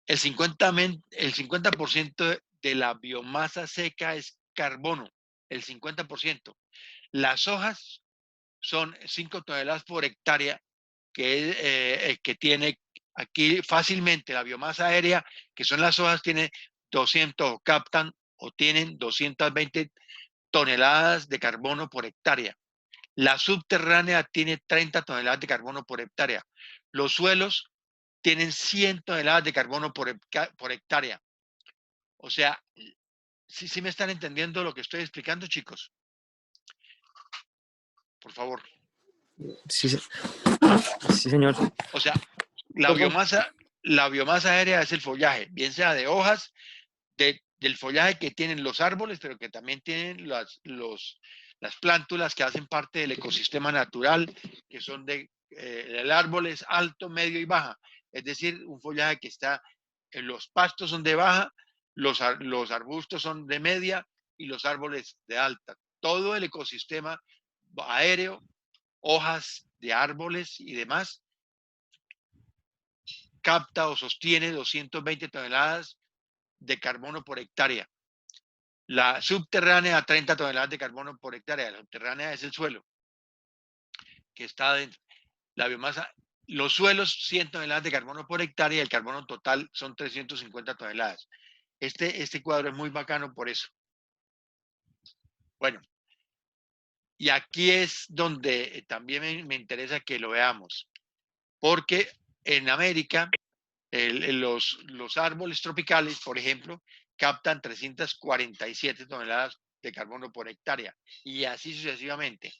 A: el 50% de la biomasa seca es carbono, el 50%. Las hojas son 5 toneladas por hectárea, que tiene aquí fácilmente la biomasa aérea, que son las hojas, tiene 200 o captan o tienen 220 toneladas de carbono por hectárea. La subterránea tiene 30 toneladas de carbono por hectárea. Los suelos tienen 100 toneladas de carbono por hectárea. O sea, ¿sí me están entendiendo lo que estoy explicando, chicos? Por favor.
E: Sí, sí, señor.
A: O sea, la biomasa aérea es el follaje, bien sea de hojas, del follaje que tienen los árboles, pero que también tienen las plántulas que hacen parte del ecosistema natural, que son el árbol es alto, medio y baja. Es decir, un follaje que está, los pastos son de baja, los arbustos son de media y los árboles de alta. Todo el ecosistema aéreo, hojas de árboles y demás, capta o sostiene 220 toneladas de carbono por hectárea. La subterránea, 30 toneladas de carbono por hectárea. La subterránea es el suelo que está dentro. La biomasa, los suelos, 100 toneladas de carbono por hectárea, y el carbono total son 350 toneladas. Este cuadro es muy bacano por eso. Bueno, y aquí es donde también me interesa que lo veamos, porque en América los árboles tropicales, por ejemplo, captan 347 toneladas de carbono por hectárea, y así sucesivamente.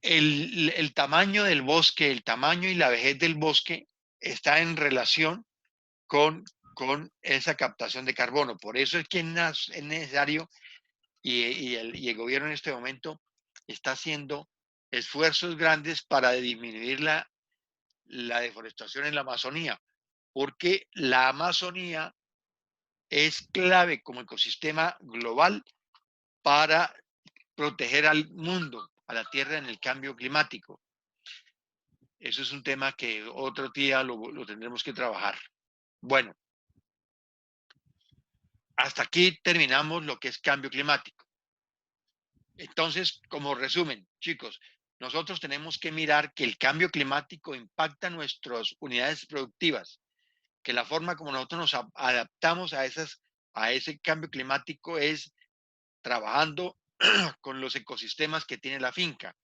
A: El tamaño del bosque, el tamaño y la vejez del bosque está en relación con esa captación de carbono. Por eso es que es necesario, y el gobierno en este momento está haciendo esfuerzos grandes para disminuir la deforestación en la Amazonía, porque la Amazonía es clave como ecosistema global para proteger al mundo, a la Tierra en el cambio climático. Eso es un tema que otro día lo tendremos que trabajar. Bueno, hasta aquí terminamos lo que es cambio climático. Entonces, como resumen, chicos, nosotros tenemos que mirar que el cambio climático impacta nuestras unidades productivas, que la forma como nosotros nos adaptamos a ese cambio climático es trabajando con los ecosistemas que tiene la finca.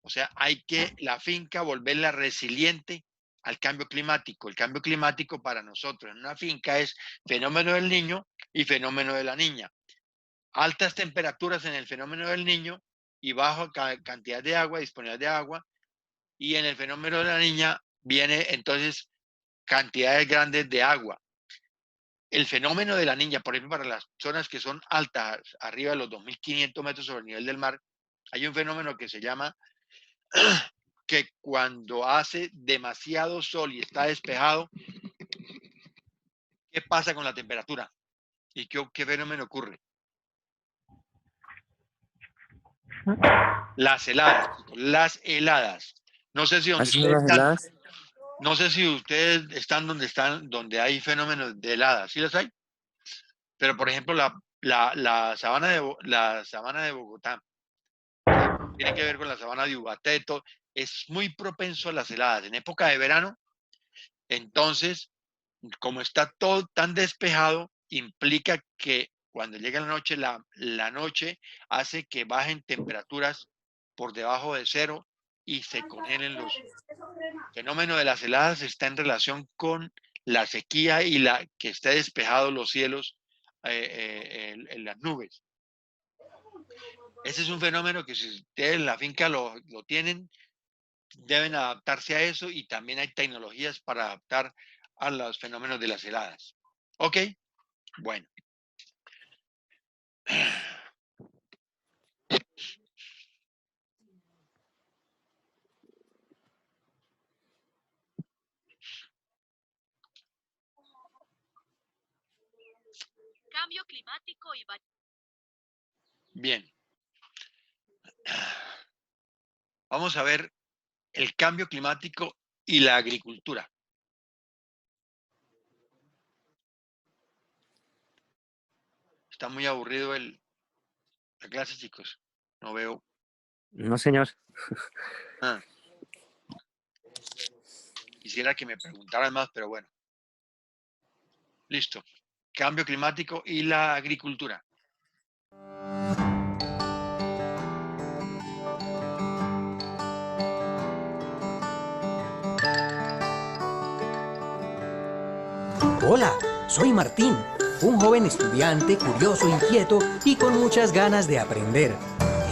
A: O sea, hay que la finca volverla resiliente al cambio climático. El cambio climático para nosotros en una finca es fenómeno del niño y fenómeno de la niña. Altas temperaturas en el fenómeno del niño y baja cantidad de agua, disponibilidad de agua. Y en el fenómeno de la niña viene entonces cantidades grandes de agua. El fenómeno de la niña, por ejemplo, para las zonas que son altas, arriba de los 2.500 metros sobre el nivel del mar, hay un fenómeno que se llama que cuando hace demasiado sol y está despejado, ¿qué pasa con la temperatura? ¿Y qué fenómeno ocurre? Las heladas. No sé si donde
E: ¿Así
A: ustedes
E: las
A: están,
E: heladas?
A: no sé si ustedes están donde hay fenómenos de heladas. ¿Sí las hay? Pero por ejemplo, la sabana de Bogotá tiene que ver con la sabana de Ubaté, es muy propenso a las heladas. En época de verano, entonces, como está todo tan despejado, implica que cuando llega la noche, la noche hace que bajen temperaturas por debajo de cero y se congelen los fenómenos de las heladas. Está en relación con la sequía y la que esté despejado los cielos en las nubes. Ese es un fenómeno que si ustedes en la finca lo tienen, deben adaptarse a eso, y también hay tecnologías para adaptar a los fenómenos de las heladas. ¿Ok? Bueno.
D: Cambio climático y
A: Bien. Vamos a ver el cambio climático y la agricultura. Está muy aburrido la clase, chicos. No veo.
E: No, señor.
A: Ah. Quisiera que me preguntaran más, pero bueno. Listo. Cambio climático y la agricultura.
F: Hola, soy Martín, un joven estudiante curioso, inquieto y con muchas ganas de aprender.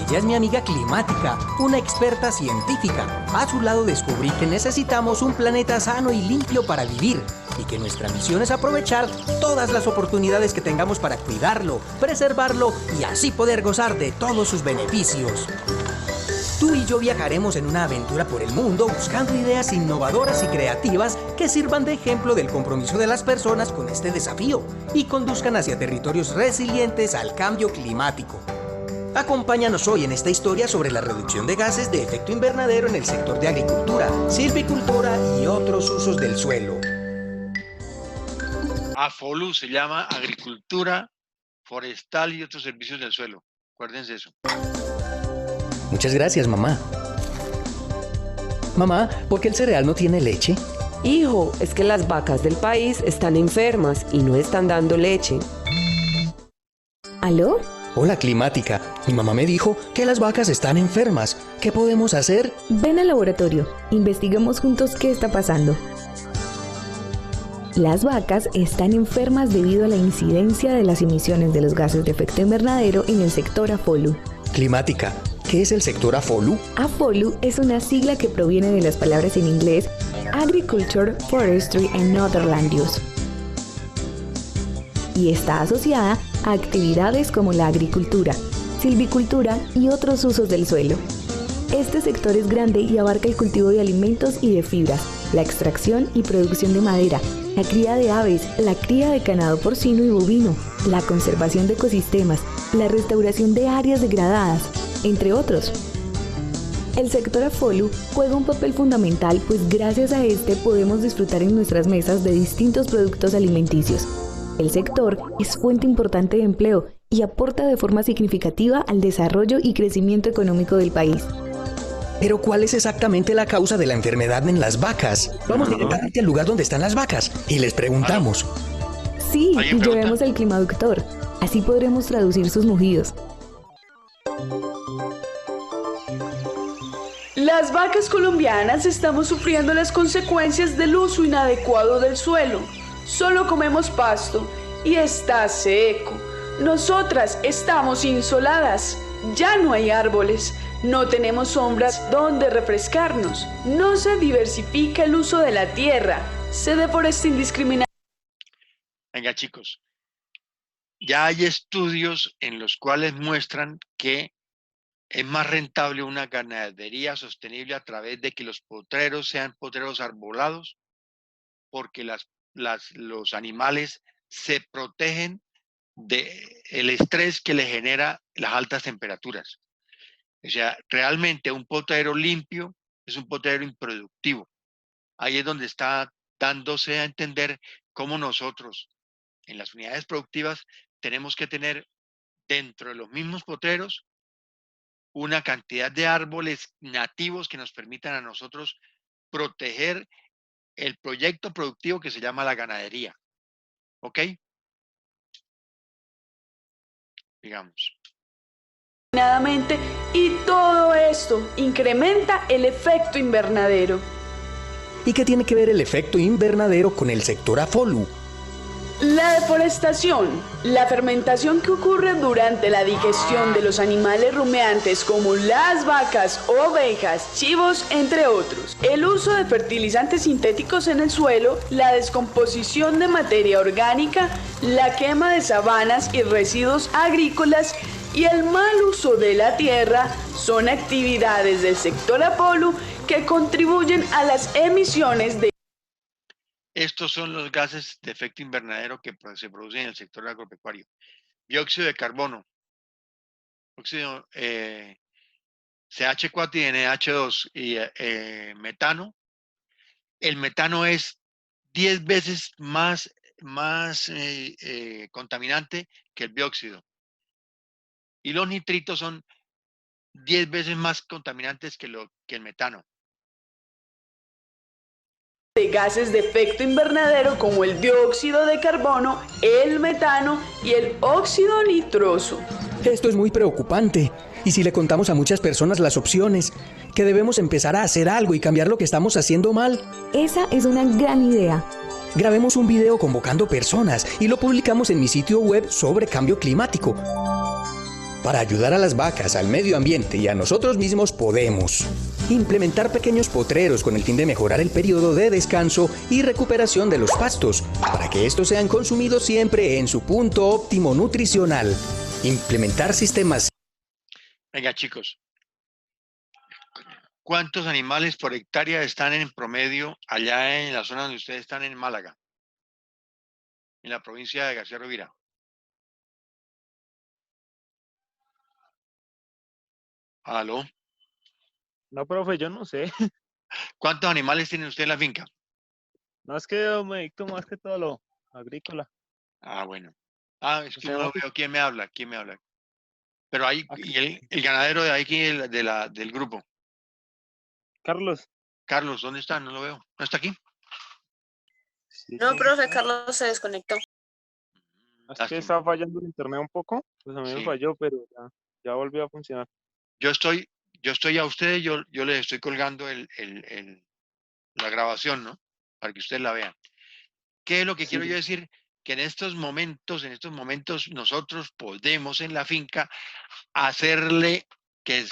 F: Ella es mi amiga climática, una experta científica. A su lado descubrí que necesitamos un planeta sano y limpio para vivir y que nuestra misión es aprovechar todas las oportunidades que tengamos para cuidarlo, preservarlo y así poder gozar de todos sus beneficios. Tú y yo viajaremos en una aventura por el mundo buscando ideas innovadoras y creativas que sirvan de ejemplo del compromiso de las personas con este desafío y conduzcan hacia territorios resilientes al cambio climático. Acompáñanos hoy en esta historia sobre la reducción de gases de efecto invernadero en el sector de agricultura, silvicultura y otros usos del suelo.
A: AFOLU se llama Agricultura Forestal y otros servicios del suelo. Acuérdense eso.
F: Muchas gracias, mamá. Mamá, ¿por qué el cereal no tiene leche?
G: Hijo, es que las vacas del país están enfermas y no están dando leche.
D: ¿Aló?
F: Hola, climática. Mi mamá me dijo que las vacas están enfermas. ¿Qué podemos hacer?
H: Ven al laboratorio, investiguemos juntos qué está pasando. Las vacas están enfermas debido a la incidencia de las emisiones de los gases de efecto invernadero en el sector AFOLU.
F: Climática, ¿qué es el sector AFOLU?
H: AFOLU es una sigla que proviene de las palabras en inglés Agriculture, Forestry and Other Land Use, y está asociada a actividades como la agricultura, silvicultura y otros usos del suelo. Este sector es grande y abarca el cultivo de alimentos y de fibras, la extracción y producción de madera, la cría de aves, la cría de ganado porcino y bovino, la conservación de ecosistemas, la restauración de áreas degradadas, entre otros. El sector AFOLU juega un papel fundamental, pues gracias a este podemos disfrutar en nuestras mesas de distintos productos alimenticios. El sector es fuente importante de empleo y aporta de forma significativa al desarrollo y crecimiento económico del país.
F: Pero ¿cuál es exactamente la causa de la enfermedad en las vacas? Vamos directamente al lugar donde están las vacas y les preguntamos.
H: Sí,
A: ¿Alguien
H: y
A: pregunta?
H: llevemos al climaductor. Así podremos traducir sus mugidos.
I: Las vacas colombianas estamos sufriendo las consecuencias del uso inadecuado del suelo. Solo comemos pasto y está seco. Nosotras estamos insoladas. Ya no hay árboles. No tenemos sombras donde refrescarnos. No se diversifica el uso de la tierra. Se deforesta indiscriminadamente.
A: Venga, chicos. Ya hay estudios en los cuales muestran que es más rentable una ganadería sostenible a través de que los potreros sean potreros arbolados, porque los animales se protegen del estrés que le genera las altas temperaturas. O sea, realmente un potrero limpio es un potrero improductivo. Ahí es donde está dándose a entender cómo nosotros, en las unidades productivas, tenemos que tener dentro de los mismos potreros una cantidad de árboles nativos que nos permitan a nosotros proteger el proyecto productivo que se llama la ganadería. ¿Ok? Digamos.
I: Y todo esto incrementa el efecto invernadero.
F: ¿Y qué tiene que ver el efecto invernadero con el sector AFOLU?
I: La deforestación, la fermentación que ocurre durante la digestión de los animales rumiantes como las vacas, ovejas, chivos, entre otros. El uso de fertilizantes sintéticos en el suelo, la descomposición de materia orgánica, la quema de sabanas y residuos agrícolas y el mal uso de la tierra son actividades del sector AFOLU que contribuyen a las emisiones de...
A: Estos son los gases de efecto invernadero que se producen en el sector agropecuario. Dióxido de carbono, óxido, CH4 y NH2 y metano. El metano es 10 veces más contaminante que el dióxido. Y los nitritos son 10 veces más contaminantes que el metano.
I: De gases de efecto invernadero como el dióxido de carbono, el metano y el óxido nitroso.
F: Esto es muy preocupante. Y si le contamos a muchas personas las opciones, que debemos empezar a hacer algo y cambiar lo que estamos haciendo mal.
H: Esa es una gran idea.
F: Grabemos un video convocando personas y lo publicamos en mi sitio web sobre cambio climático. Para ayudar a las vacas, al medio ambiente y a nosotros mismos podemos implementar pequeños potreros con el fin de mejorar el periodo de descanso y recuperación de los pastos, para que estos sean consumidos siempre en su punto óptimo nutricional. Implementar sistemas.
A: Venga, chicos. ¿Cuántos animales por hectárea están en promedio allá en la zona donde ustedes están en Málaga? En la provincia de García Rovira. ¿Aló?
C: No, profe, yo no sé.
A: ¿Cuántos animales tiene usted en la finca?
C: No, es que yo me dicto más que todo lo agrícola.
A: Ah, bueno. Ah, es
C: O
A: que
C: sea,
A: no lo veo. ¿Quién me habla? ¿Quién me habla? Pero ahí, y el ganadero de aquí, del grupo.
C: Carlos.
A: Carlos, ¿dónde está? No lo veo. ¿No está aquí?
C: Sí,
B: No,
C: sí.
B: profe, Carlos se desconectó.
C: Es que estaba fallando el internet un poco, pues a mí me
A: Sí.
C: falló, pero ya volvió a funcionar.
A: Yo estoy a ustedes, yo les estoy colgando la grabación, ¿no? Para que ustedes la vean. ¿Qué es lo que quiero yo decir? Que en estos momentos nosotros podemos en la finca hacerle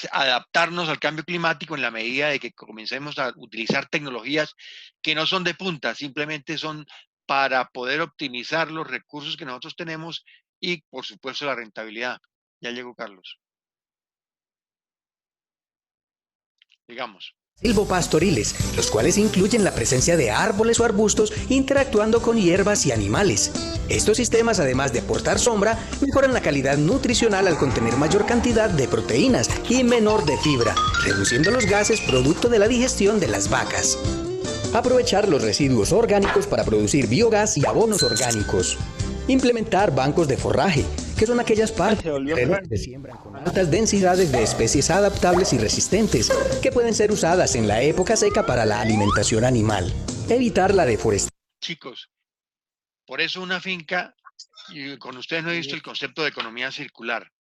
A: adaptarnos al cambio climático en la medida de que comencemos a utilizar tecnologías que no son de punta, simplemente son para poder optimizar los recursos que nosotros tenemos y, por supuesto, la rentabilidad. Ya llegó Carlos. Digamos.
F: Silvopastoriles, los cuales incluyen la presencia de árboles o arbustos interactuando con hierbas y animales. Estos sistemas, además de aportar sombra, mejoran la calidad nutricional al contener mayor cantidad de proteínas y menor de fibra, reduciendo los gases producto de la digestión de las vacas. Aprovechar los residuos orgánicos para producir biogás y abonos orgánicos. Implementar bancos de forraje, que son aquellas partes que siembran con altas densidades de especies adaptables y resistentes, que pueden ser usadas en la época seca para la alimentación animal. Evitar la deforestación.
A: Chicos, por eso una finca, y con ustedes no he visto el concepto de economía circular,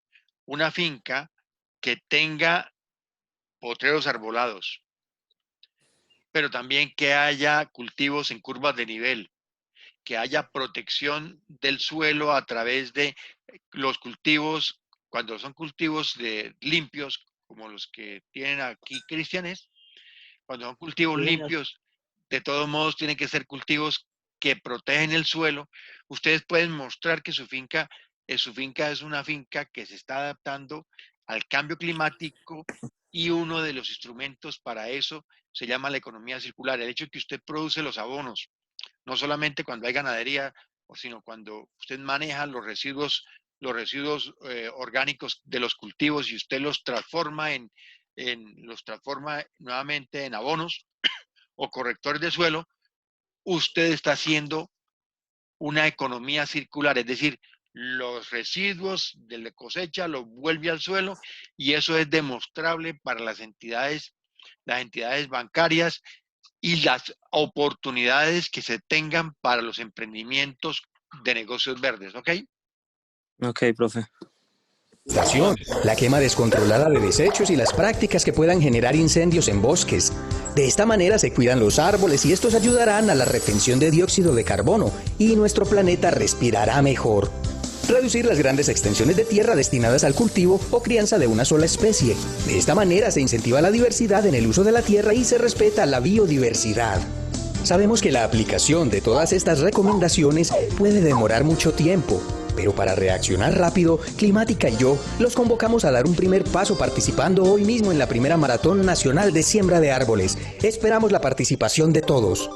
A: una finca que tenga potreros arbolados, pero también que haya cultivos en curvas de nivel, que haya protección del suelo a través de los cultivos, cuando son cultivos limpios, como los que tienen aquí Cristianes, cuando son cultivos limpios, de todos modos tienen que ser cultivos que protegen el suelo. Ustedes pueden mostrar que su finca es una finca que se está adaptando al cambio climático y uno de los instrumentos para eso se llama la economía circular. El hecho de que usted produce los abonos, no solamente cuando hay ganadería, sino cuando usted maneja los residuos orgánicos de los cultivos y usted los transforma los transforma nuevamente en abonos o correctores de suelo, usted está haciendo una economía circular, es decir, los residuos de la cosecha, los vuelve al suelo, y eso es demostrable para las entidades bancarias y las oportunidades que se tengan para los emprendimientos de negocios verdes, ¿ok?
E: Ok, profe.
F: La quema descontrolada de desechos y las prácticas que puedan generar incendios en bosques. De esta manera se cuidan los árboles y estos ayudarán a la retención de dióxido de carbono y nuestro planeta respirará mejor. Reducir las grandes extensiones de tierra destinadas al cultivo o crianza de una sola especie. De esta manera se incentiva la diversidad en el uso de la tierra y se respeta la biodiversidad. Sabemos que la aplicación de todas estas recomendaciones puede demorar mucho tiempo, pero para reaccionar rápido, Climática y yo los convocamos a dar un primer paso participando hoy mismo en la primera Maratón Nacional de Siembra de Árboles. Esperamos la participación de todos.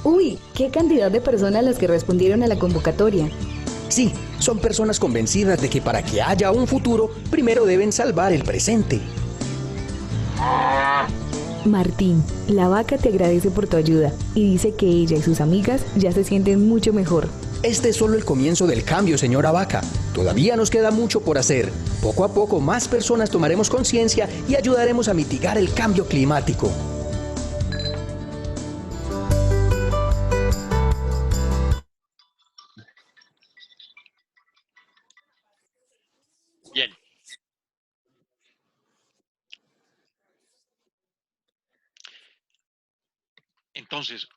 H: Uy, qué cantidad de personas las que respondieron a la convocatoria.
F: Sí, son personas convencidas de que para que haya un futuro, primero deben salvar el presente.
H: Martín, la vaca te agradece por tu ayuda y dice que ella y sus amigas ya se sienten mucho mejor.
F: Este es solo el comienzo del cambio, señora vaca. Todavía nos queda mucho por hacer. Poco a poco más personas tomaremos conciencia y ayudaremos a mitigar el cambio climático.
A: Bien. Entonces,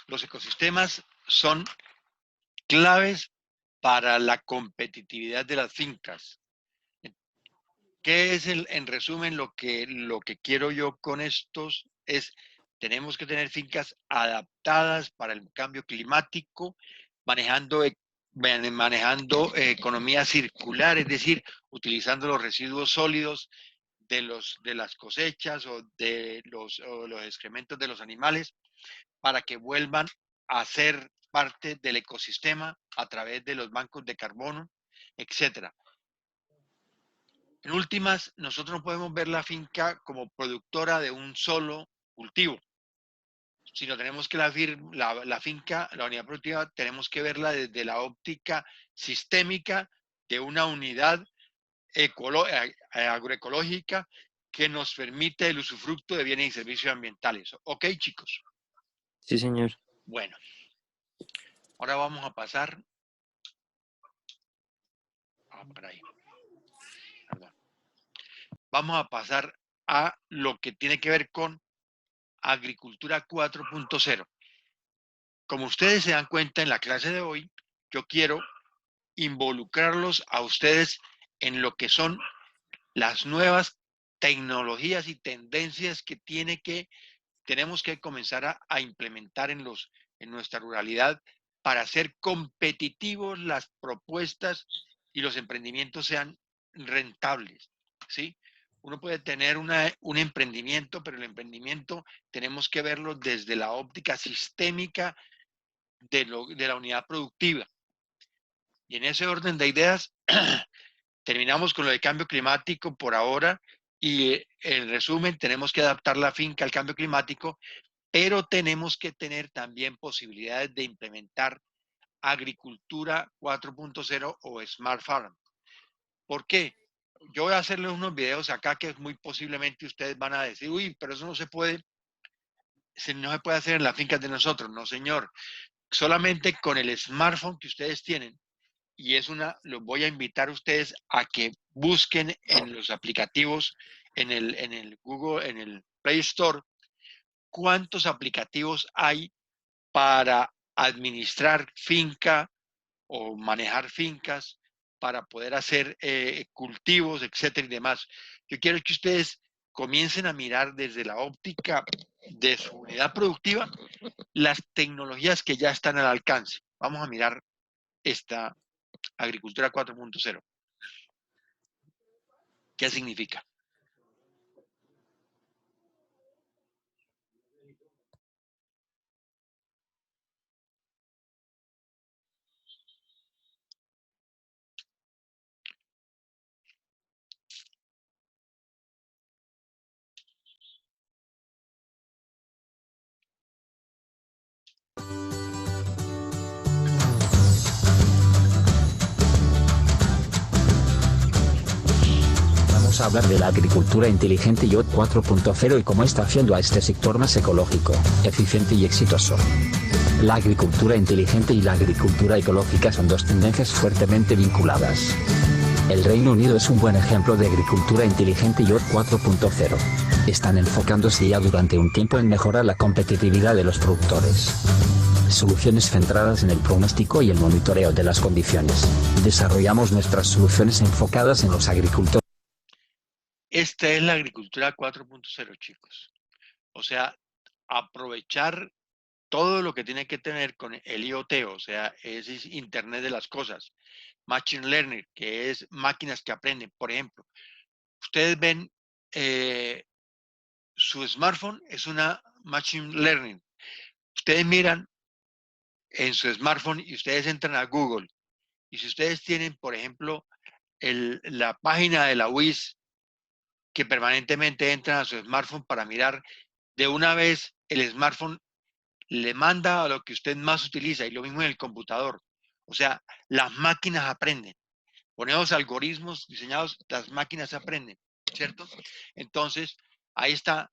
A: los ecosistemas son claves para la competitividad de las fincas. ¿Qué es en resumen lo que quiero yo con estos? Tenemos que tener fincas adaptadas para el cambio climático, manejando economía circular, es decir, utilizando los residuos sólidos de las cosechas o de los excrementos de los animales para que vuelvan a ser parte del ecosistema a través de los bancos de carbono, etcétera. En últimas, nosotros no podemos ver la finca como productora de un solo cultivo, sino tenemos que la finca, la unidad productiva, tenemos que verla desde la óptica sistémica de una unidad agroecológica que nos permite el usufructo de bienes y servicios ambientales. ¿Ok, chicos?
E: Sí, señor.
A: Bueno, ahora vamos a pasar por ahí. Perdón. Vamos a pasar a lo que tiene que ver con Agricultura 4.0. Como ustedes se dan cuenta en la clase de hoy, yo quiero involucrarlos a ustedes en lo que son las nuevas tecnologías y tendencias que tenemos que comenzar a implementar en nuestra ruralidad para hacer competitivos las propuestas y los emprendimientos sean rentables, ¿sí? Uno puede tener un emprendimiento, pero el emprendimiento tenemos que verlo desde la óptica sistémica de la unidad productiva. Y en ese orden de ideas, terminamos con lo de cambio climático por ahora y en resumen, tenemos que adaptar la finca al cambio climático, pero tenemos que tener también posibilidades de implementar agricultura 4.0 o Smart Farm. ¿Por qué? Yo voy a hacerles unos videos acá que muy posiblemente ustedes van a decir, uy, pero eso no se puede hacer en las fincas de nosotros. No, señor. Solamente con el smartphone que ustedes tienen, y los voy a invitar a ustedes a que busquen en los aplicativos, en el Google, en el Play Store, cuántos aplicativos hay para administrar finca o manejar fincas, para poder hacer cultivos, etcétera y demás. Yo quiero que ustedes comiencen a mirar desde la óptica de su unidad productiva las tecnologías que ya están al alcance. Vamos a mirar esta agricultura 4.0. ¿Qué significa?
J: hablar de la agricultura inteligente IoT 4.0 y cómo está haciendo a este sector más ecológico, eficiente y exitoso. La agricultura inteligente y la agricultura ecológica son dos tendencias fuertemente vinculadas. El Reino Unido es un buen ejemplo de agricultura inteligente IoT 4.0. Están enfocándose ya durante un tiempo en mejorar la competitividad de los productores. Soluciones centradas en el pronóstico y el monitoreo de las condiciones. Desarrollamos nuestras soluciones enfocadas en los agricultores.
A: Esta es la agricultura 4.0, chicos. O sea, aprovechar todo lo que tiene que tener con el IoT, o sea, ese es Internet de las cosas. Machine Learning, que es máquinas que aprenden. Por ejemplo, ustedes ven su smartphone es una Machine Learning. Ustedes miran en su smartphone y ustedes entran a Google. Y si ustedes tienen, por ejemplo, la página de la WIS, que permanentemente entran a su smartphone para mirar, de una vez el smartphone le manda a lo que usted más utiliza, y lo mismo en el computador. O sea, las máquinas aprenden. Ponemos algoritmos diseñados, las máquinas aprenden, ¿cierto? Entonces, ahí está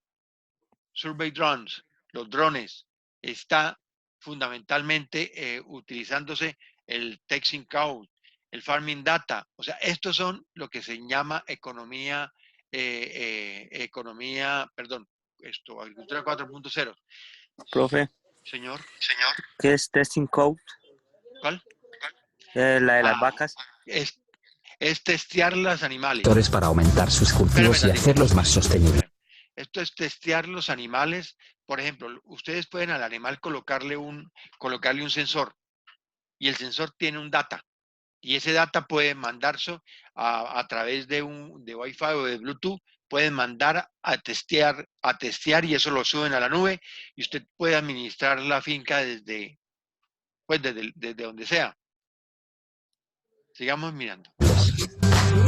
A: Survey Drones, los drones. Está fundamentalmente utilizándose el Texting Cloud, el Farming Data. O sea, estos son lo que se llama agricultura 4.0.
E: Profe,
A: Señor.
E: ¿qué es testing code?
A: ¿Cuál?
E: La de las vacas.
A: Es testear los animales.
J: Para aumentar sus cultivos y hacerlos más sostenibles.
A: Esto es testear los animales. Por ejemplo, ustedes pueden al animal colocarle un sensor, y el sensor tiene un data, y ese data puede mandarse a través de Wi-Fi o de Bluetooth, pueden mandar a testear, y eso lo suben a la nube, y usted puede administrar la finca desde donde sea. Sigamos mirando.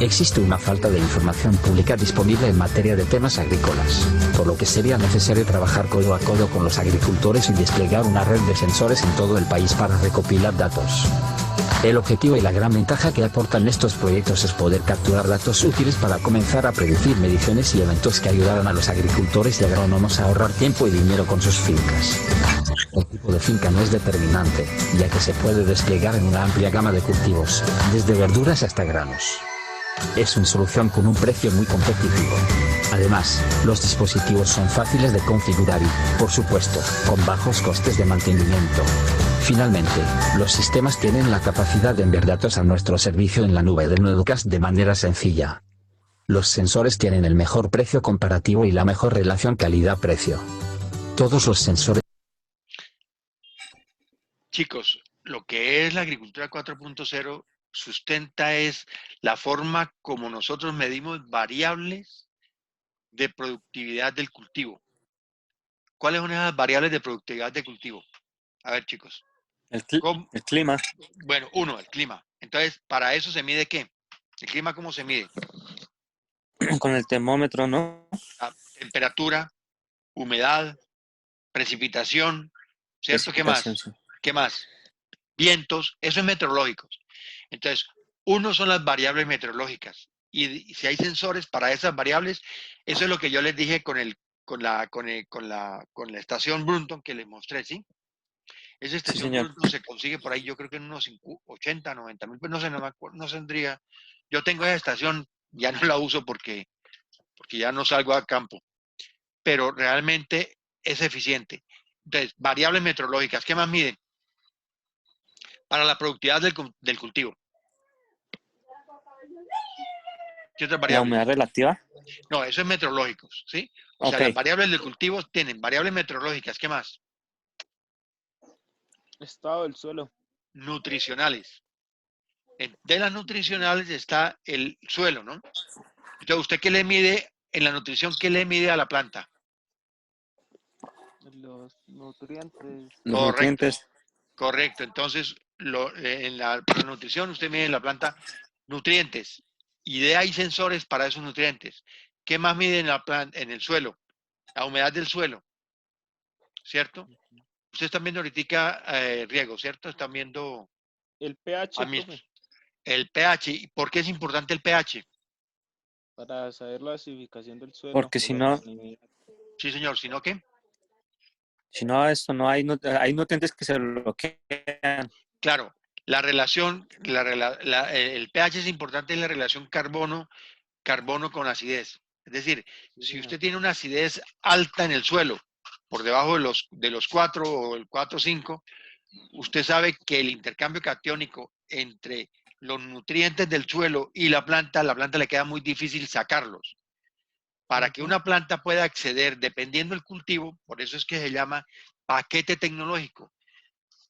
J: Existe una falta de información pública disponible en materia de temas agrícolas, por lo que sería necesario trabajar codo a codo con los agricultores y desplegar una red de sensores en todo el país para recopilar datos. El objetivo y la gran ventaja que aportan estos proyectos es poder capturar datos útiles para comenzar a predecir mediciones y eventos que ayudarán a los agricultores y agrónomos a ahorrar tiempo y dinero con sus fincas. El tipo de finca no es determinante, ya que se puede desplegar en una amplia gama de cultivos, desde verduras hasta granos. Es una solución con un precio muy competitivo. Además, los dispositivos son fáciles de configurar y, por supuesto, con bajos costes de mantenimiento. Finalmente, los sistemas tienen la capacidad de enviar datos a nuestro servicio en la nube de Nuedocast de manera sencilla. Los sensores tienen el mejor precio comparativo y la mejor relación calidad-precio. Todos los sensores.
A: Chicos, lo que es la agricultura 4.0 sustenta es la forma como nosotros medimos variables de productividad del cultivo. ¿Cuáles son esas variables de productividad del cultivo? A ver, chicos.
E: El clima.
A: Bueno, el clima. Entonces, ¿para eso se mide qué? ¿El clima cómo se mide?
E: Con el termómetro, ¿no?
A: Temperatura, humedad, precipitación, ¿cierto? ¿Qué más?
E: Sí.
A: ¿Qué más? Vientos, eso es meteorológicos. Entonces, uno son las variables meteorológicas, y si hay sensores para esas variables, eso es lo que yo les dije con la estación Brunton que les mostré, ¿sí? Esa estación Brunton se consigue por ahí, yo creo que en unos 80, 90 mil, pues no sé, no me acuerdo, no tendría. Yo tengo esa estación, ya no la uso porque ya no salgo a campo, pero realmente es eficiente. Entonces, variables meteorológicas, ¿qué más miden? Para la productividad del cultivo. ¿Qué otras variables?
E: ¿La humedad relativa?
A: No, eso es meteorológicos, ¿sí? O sea, las variables del cultivo tienen variables meteorológicas, ¿qué más?
C: Estado del suelo.
A: Nutricionales. De las nutricionales está el suelo, ¿no? Entonces, ¿usted qué le mide en la nutrición? ¿Qué le mide a la planta?
C: Los nutrientes.
E: Los nutrientes.
A: Correcto. Entonces, en la nutrición usted mide en la planta nutrientes, y de ahí sensores para esos nutrientes. ¿Qué más mide en el suelo? La humedad del suelo, ¿cierto? Ustedes están viendo ahorita riego, ¿cierto? Están viendo
C: el pH.
A: El pH. ¿Y por qué es importante el pH?
C: para saber la acidificación del suelo.
E: Porque
C: o
E: si
C: la
E: no,
C: salinidad.
A: Sí, señor, ¿sino qué?
E: si no esto no hay, hay nutrientes que se bloquean.
A: Claro, la relación, el pH es importante en la relación carbono con acidez. Es decir,
C: Sí,
A: si
C: señor.
A: usted tiene una acidez alta en el suelo, por debajo de los 4 o el 4 o 5, usted sabe que el intercambio catiónico entre los nutrientes del suelo y la planta le queda muy difícil sacarlos. Para que una planta pueda acceder, dependiendo del cultivo, por eso es que se llama paquete tecnológico.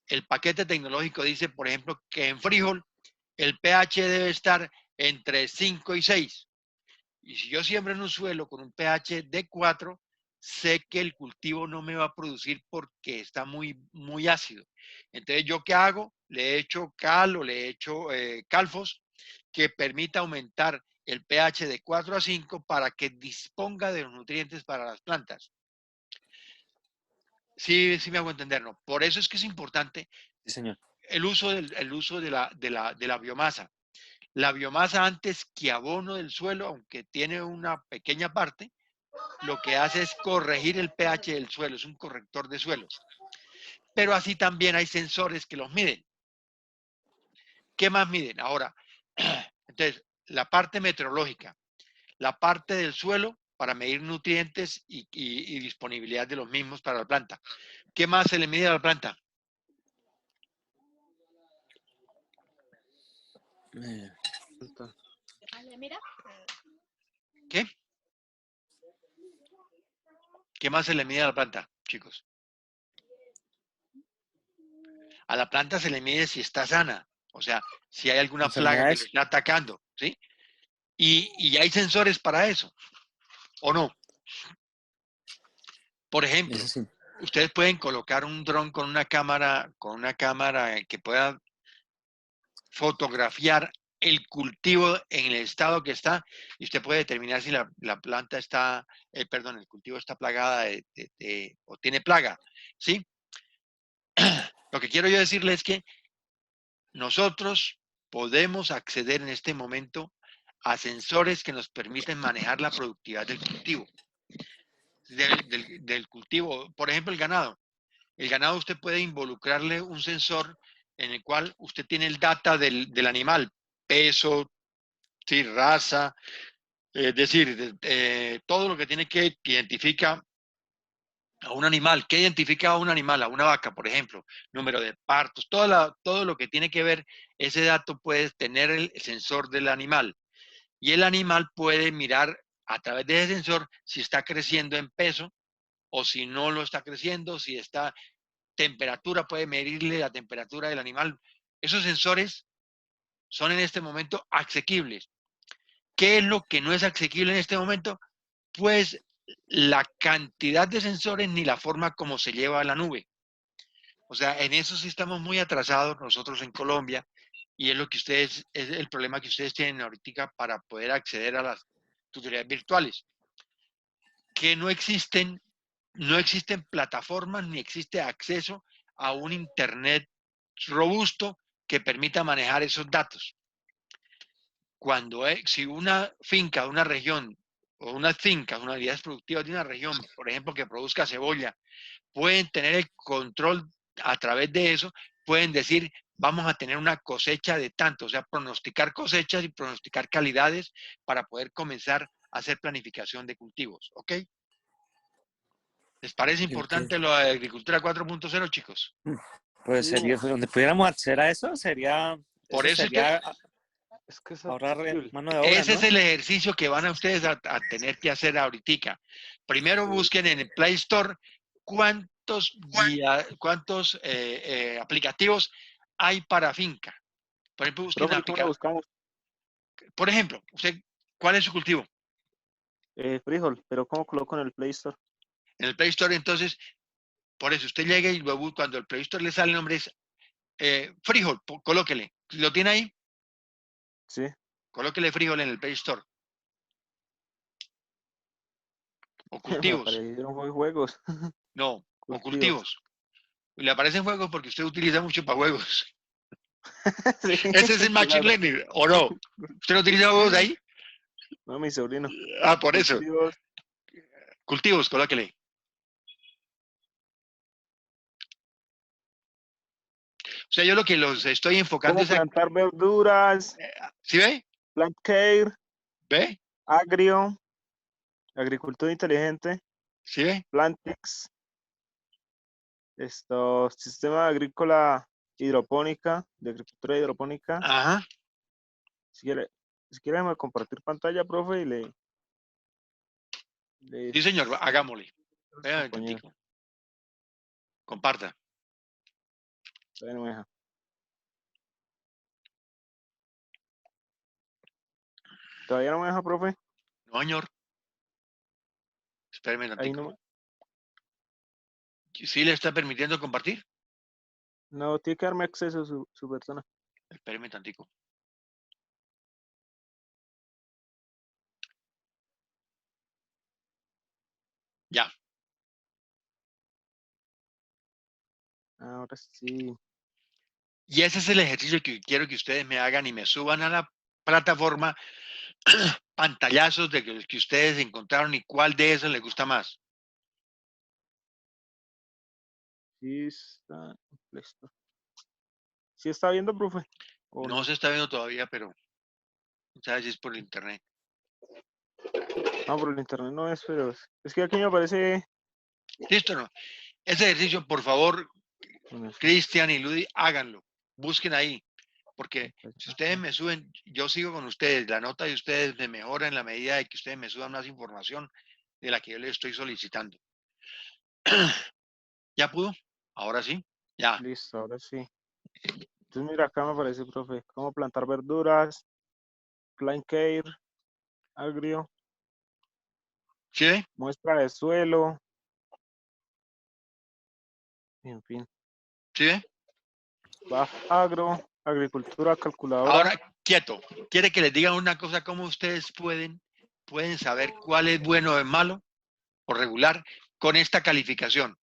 A: El paquete tecnológico dice, por ejemplo, que en frijol el pH debe estar entre 5 y 6. Y si yo siembro en un suelo con un pH de 4, sé que el cultivo no me va a producir porque está muy ácido. Entonces, ¿yo qué hago? Le echo cal o le echo calfos que permita aumentar el pH de 4 a 5 para que disponga de los nutrientes para las plantas. Sí, sí me hago entender, ¿no? Por eso es que es importante
E: Sí, señor.
A: el uso de la biomasa. La biomasa antes que abono del suelo, aunque tiene una pequeña parte, lo que hace es corregir el pH del suelo, es un corrector de suelo. Pero así también hay sensores que los miden. ¿Qué más miden? Ahora, entonces, la parte meteorológica, la parte del suelo para medir nutrientes y disponibilidad de los mismos para la planta. ¿Qué más se le mide a la planta? ¿Qué? ¿Qué más se le mide a la planta, chicos? A la planta se le mide si está sana, o sea, si hay alguna plaga que le está atacando, ¿sí? Y hay sensores para eso, ¿o no? Por ejemplo,
E: Sí.
A: ustedes pueden colocar un dron con una cámara que pueda fotografiar el cultivo en el estado que está y usted puede determinar si la planta está, el cultivo está plagada o tiene plaga, ¿sí? Lo que quiero yo decirle es que nosotros podemos acceder en este momento a sensores que nos permiten manejar la productividad del cultivo. Del cultivo, por ejemplo, el ganado. El ganado usted puede involucrarle un sensor en el cual usted tiene el data del animal, peso, sí, raza, es decir, todo lo que tiene que identifica a un animal. ¿Qué identifica a un animal? A una vaca, por ejemplo, número de partos, todo lo que tiene que ver, ese dato puede tener el sensor del animal. Y el animal puede mirar a través de ese sensor si está creciendo en peso o si no lo está creciendo, si está temperatura, puede medirle la temperatura del animal. Esos sensores son en este momento asequibles. ¿Qué es lo que no es asequible en este momento? Pues la cantidad de sensores ni la forma como se lleva a la nube. O sea, en eso sí estamos muy atrasados nosotros en Colombia y es es el problema que ustedes tienen ahorita para poder acceder a las tutorías virtuales. Que no existen plataformas ni existe acceso a un internet robusto que permita manejar esos datos. Si una finca de una región o unas fincas, unas unidades productivas de una región, por ejemplo, que produzca cebolla, pueden tener el control a través de eso, pueden decir, vamos a tener una cosecha de tanto, o sea, pronosticar cosechas y pronosticar calidades para poder comenzar a hacer planificación de cultivos, ¿ok? ¿Les parece importante lo de Agricultura 4.0, chicos?
E: Pues sería, donde pudiéramos acceder a eso, sería...
A: Por eso
E: sería
C: es que es
E: ahorrar
C: accesible.
E: mano de obra,
A: ese
E: ¿no?
A: es el ejercicio que van a ustedes a tener que hacer ahorita. Primero busquen en el Play Store cuántos aplicativos hay para finca. Por ejemplo, busquen
C: Profe, ¿cómo lo buscamos?
A: Por ejemplo, ¿cuál es su cultivo?
C: Frijol, pero ¿cómo coloco en el Play Store?
A: En el Play Store, entonces, por eso usted llega y luego cuando el Play Store le sale el nombre es frijol, colóquele. ¿Lo tiene ahí?
C: Sí.
A: Colóquele frijol en el Play Store. O
C: Me
A: cultivos.
C: aparecieron juegos.
A: No, o cultivos. Le aparecen juegos porque usted utiliza mucho para juegos.
C: Sí,
A: Ese es el Machine
C: claro.
A: Learning, ¿o no? ¿Usted no utiliza juegos ahí?
C: No, mi sobrino.
A: Ah, por eso.
C: Cultivos.
A: Cultivos, colóquele. O sea, yo lo que los estoy enfocando
C: ¿Cómo
A: es a...
C: plantar verduras?
A: ¿Sí ve?
C: Plant care,
A: ¿Ve?
C: agrio, agricultura inteligente,
A: ¿Sí ve?
C: Plantix, sistema agrícola hidropónica, de agricultura hidropónica.
A: Ajá.
C: Si quiere déjame compartir pantalla, profe, y
A: Sí, señor, hagámosle. Vea,
C: compañero.
A: tantico. Comparta.
C: Todavía no me deja. ¿Todavía no me deja, profe?
A: No, señor. Espéreme
C: Ahí
A: tantico.
C: no.
A: ¿Sí le está permitiendo compartir?
C: No, tiene que darme acceso a su persona.
A: Espéreme tantico. Ya.
C: Ahora sí.
A: Y ese es el ejercicio que quiero que ustedes me hagan y me suban a la plataforma pantallazos de los que ustedes encontraron y cuál de esos les gusta más.
C: Sí está. Listo. ¿Sí está viendo, profe? ¿O
A: No se está viendo todavía, pero no sabes si es por el internet.
C: No, por el internet no es, pero es que aquí me aparece.
A: Listo, ¿no? Ese ejercicio, por favor,
C: Bueno,
A: Cristian y Ludi, háganlo. Busquen ahí. Porque si ustedes me suben, yo sigo con ustedes. La nota de ustedes me mejora en la medida de que ustedes me suban más información de la que yo les estoy solicitando. ¿Ya pudo? Ahora sí. Ya.
C: Listo, ahora sí. Entonces, mira, acá me aparece, profe, cómo plantar verduras, plant care, agrio,
A: ¿Sí ve?
C: muestra de suelo, en fin.
A: ¿Sí ve?
C: BAF agro, agricultura calculadora.
A: Ahora, quieto. ¿Quiere que les diga una cosa? ¿Cómo ustedes pueden saber cuál es bueno o malo o regular con esta calificación?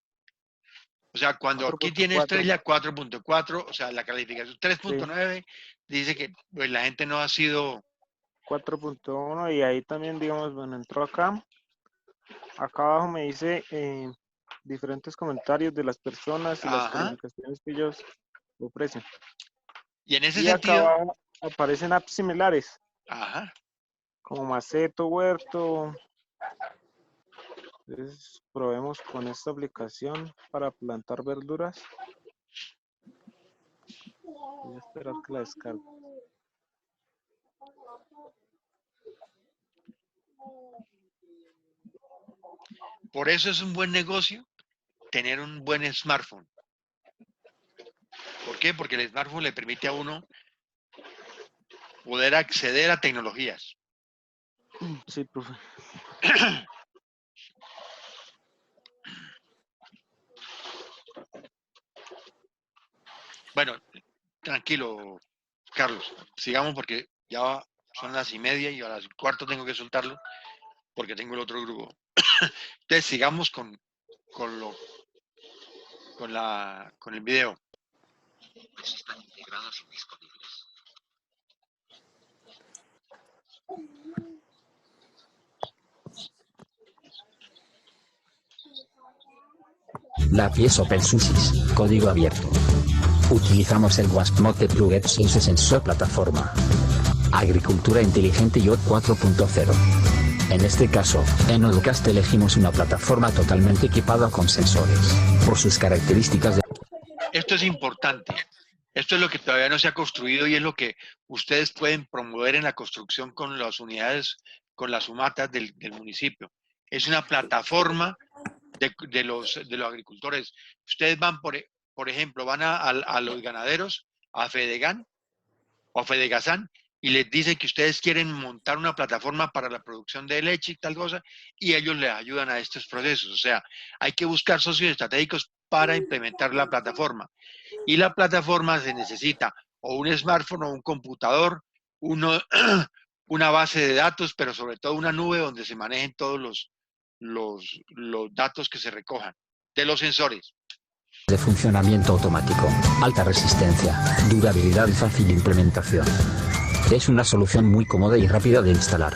A: O sea, cuando aquí tiene
C: 4.4.
A: estrella 4.4, o sea, la calificación 3.9 dice que pues, la gente no ha sido...
C: 4.1 y ahí también, digamos, bueno, entró acá. Acá abajo me dice diferentes comentarios de las personas y las
A: Ajá.
C: calificaciones que ellos ofrecen.
A: Y en ese
C: Y
A: sentido...
C: acá abajo aparecen apps similares,
A: Ajá.
C: como Maceto, Huerto. Entonces, probemos con esta aplicación para plantar verduras. Voy a esperar que la descargue.
A: Por eso es un buen negocio tener un buen smartphone. ¿Por qué? Porque el smartphone le permite a uno poder acceder a tecnologías.
C: Sí, profe.
A: Bueno, tranquilo, Carlos. Sigamos porque ya son las 1:30 y a las 1:15 tengo que soltarlo porque tengo el otro grupo. Entonces sigamos con el video.
J: Están integrados y disponibles. La API es OpenSUSE, código abierto. Utilizamos el WASP-Mode Plugin Sense Sensor Plataforma. Agricultura inteligente IoT 4.0. En este caso, en Odocast elegimos una plataforma totalmente equipada con sensores, por sus características de...
A: Esto es importante. Esto es lo que todavía no se ha construido y es lo que ustedes pueden promover en la construcción con las unidades, con las UMATAs del municipio. Es una plataforma de los agricultores. Ustedes van, por ejemplo, van a los ganaderos, a Fedegan o a Fedegazán, y les dicen que ustedes quieren montar una plataforma para la producción de leche y tal cosa, y ellos les ayudan a estos procesos. O sea, hay que buscar socios estratégicos para implementar la plataforma. Y la plataforma se necesita o un smartphone o un computador, una base de datos, pero sobre todo una nube donde se manejen todos los datos que se recojan de los sensores.
J: De funcionamiento automático, alta resistencia, durabilidad y fácil implementación. Es una solución muy cómoda y rápida de instalar.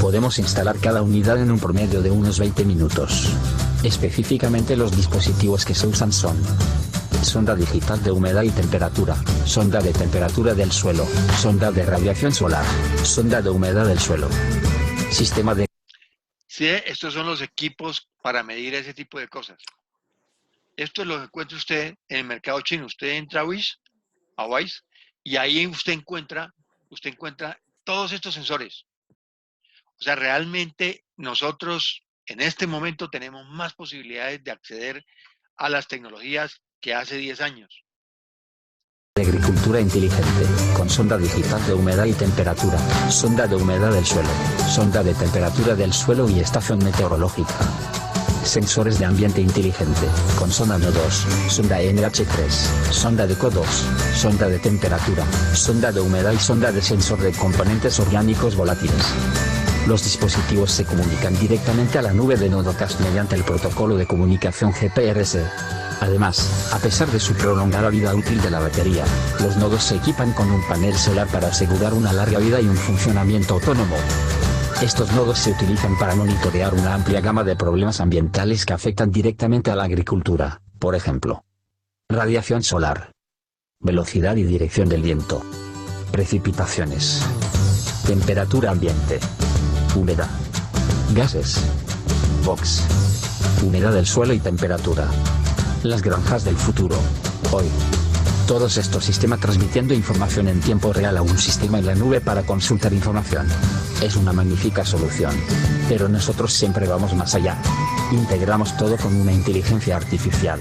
J: Podemos instalar cada unidad en un promedio de unos 20 minutos. Específicamente los dispositivos que se usan son sonda digital de humedad y temperatura, sonda de temperatura del suelo, sonda de radiación solar, sonda de humedad del suelo, sistema de...
A: Sí, estos son los equipos para medir ese tipo de cosas. Esto es lo que encuentra usted en el mercado chino. Usted entra a Wise, y ahí usted encuentra todos estos sensores. O sea, realmente nosotros en este momento tenemos más posibilidades de acceder a las tecnologías que hace 10 años.
J: Agricultura inteligente, con sonda digital de humedad y temperatura, sonda de humedad del suelo, sonda de temperatura del suelo y estación meteorológica. Sensores de ambiente inteligente, con sonda NO2, sonda NH3, sonda de CO2, sonda de temperatura, sonda de humedad y sonda de sensor de componentes orgánicos volátiles. Los dispositivos se comunican directamente a la nube de Nodocast mediante el protocolo de comunicación GPRS. Además, a pesar de su prolongada vida útil de la batería, los nodos se equipan con un panel solar para asegurar una larga vida y un funcionamiento autónomo. Estos nodos se utilizan para monitorear una amplia gama de problemas ambientales que afectan directamente a la agricultura, por ejemplo, radiación solar, velocidad y dirección del viento, precipitaciones, temperatura ambiente, humedad, gases, VOX, humedad del suelo y temperatura. Las granjas del futuro. Hoy. Todos estos sistemas transmitiendo información en tiempo real a un sistema en la nube para consultar información. Es una magnífica solución. Pero nosotros siempre vamos más allá. Integramos todo con una inteligencia artificial,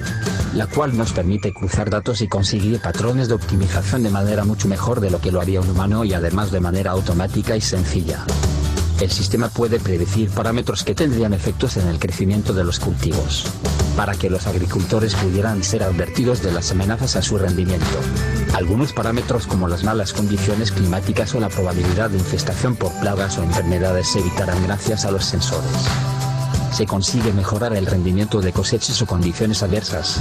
J: la cual nos permite cruzar datos y conseguir patrones de optimización de manera mucho mejor de lo que lo haría un humano y además de manera automática y sencilla. El sistema puede predecir parámetros que tendrían efectos en el crecimiento de los cultivos, para que los agricultores pudieran ser advertidos de las amenazas a su rendimiento. Algunos parámetros como las malas condiciones climáticas o la probabilidad de infestación por plagas o enfermedades se evitarán gracias a los sensores. Se consigue mejorar el rendimiento de cosechas o condiciones adversas.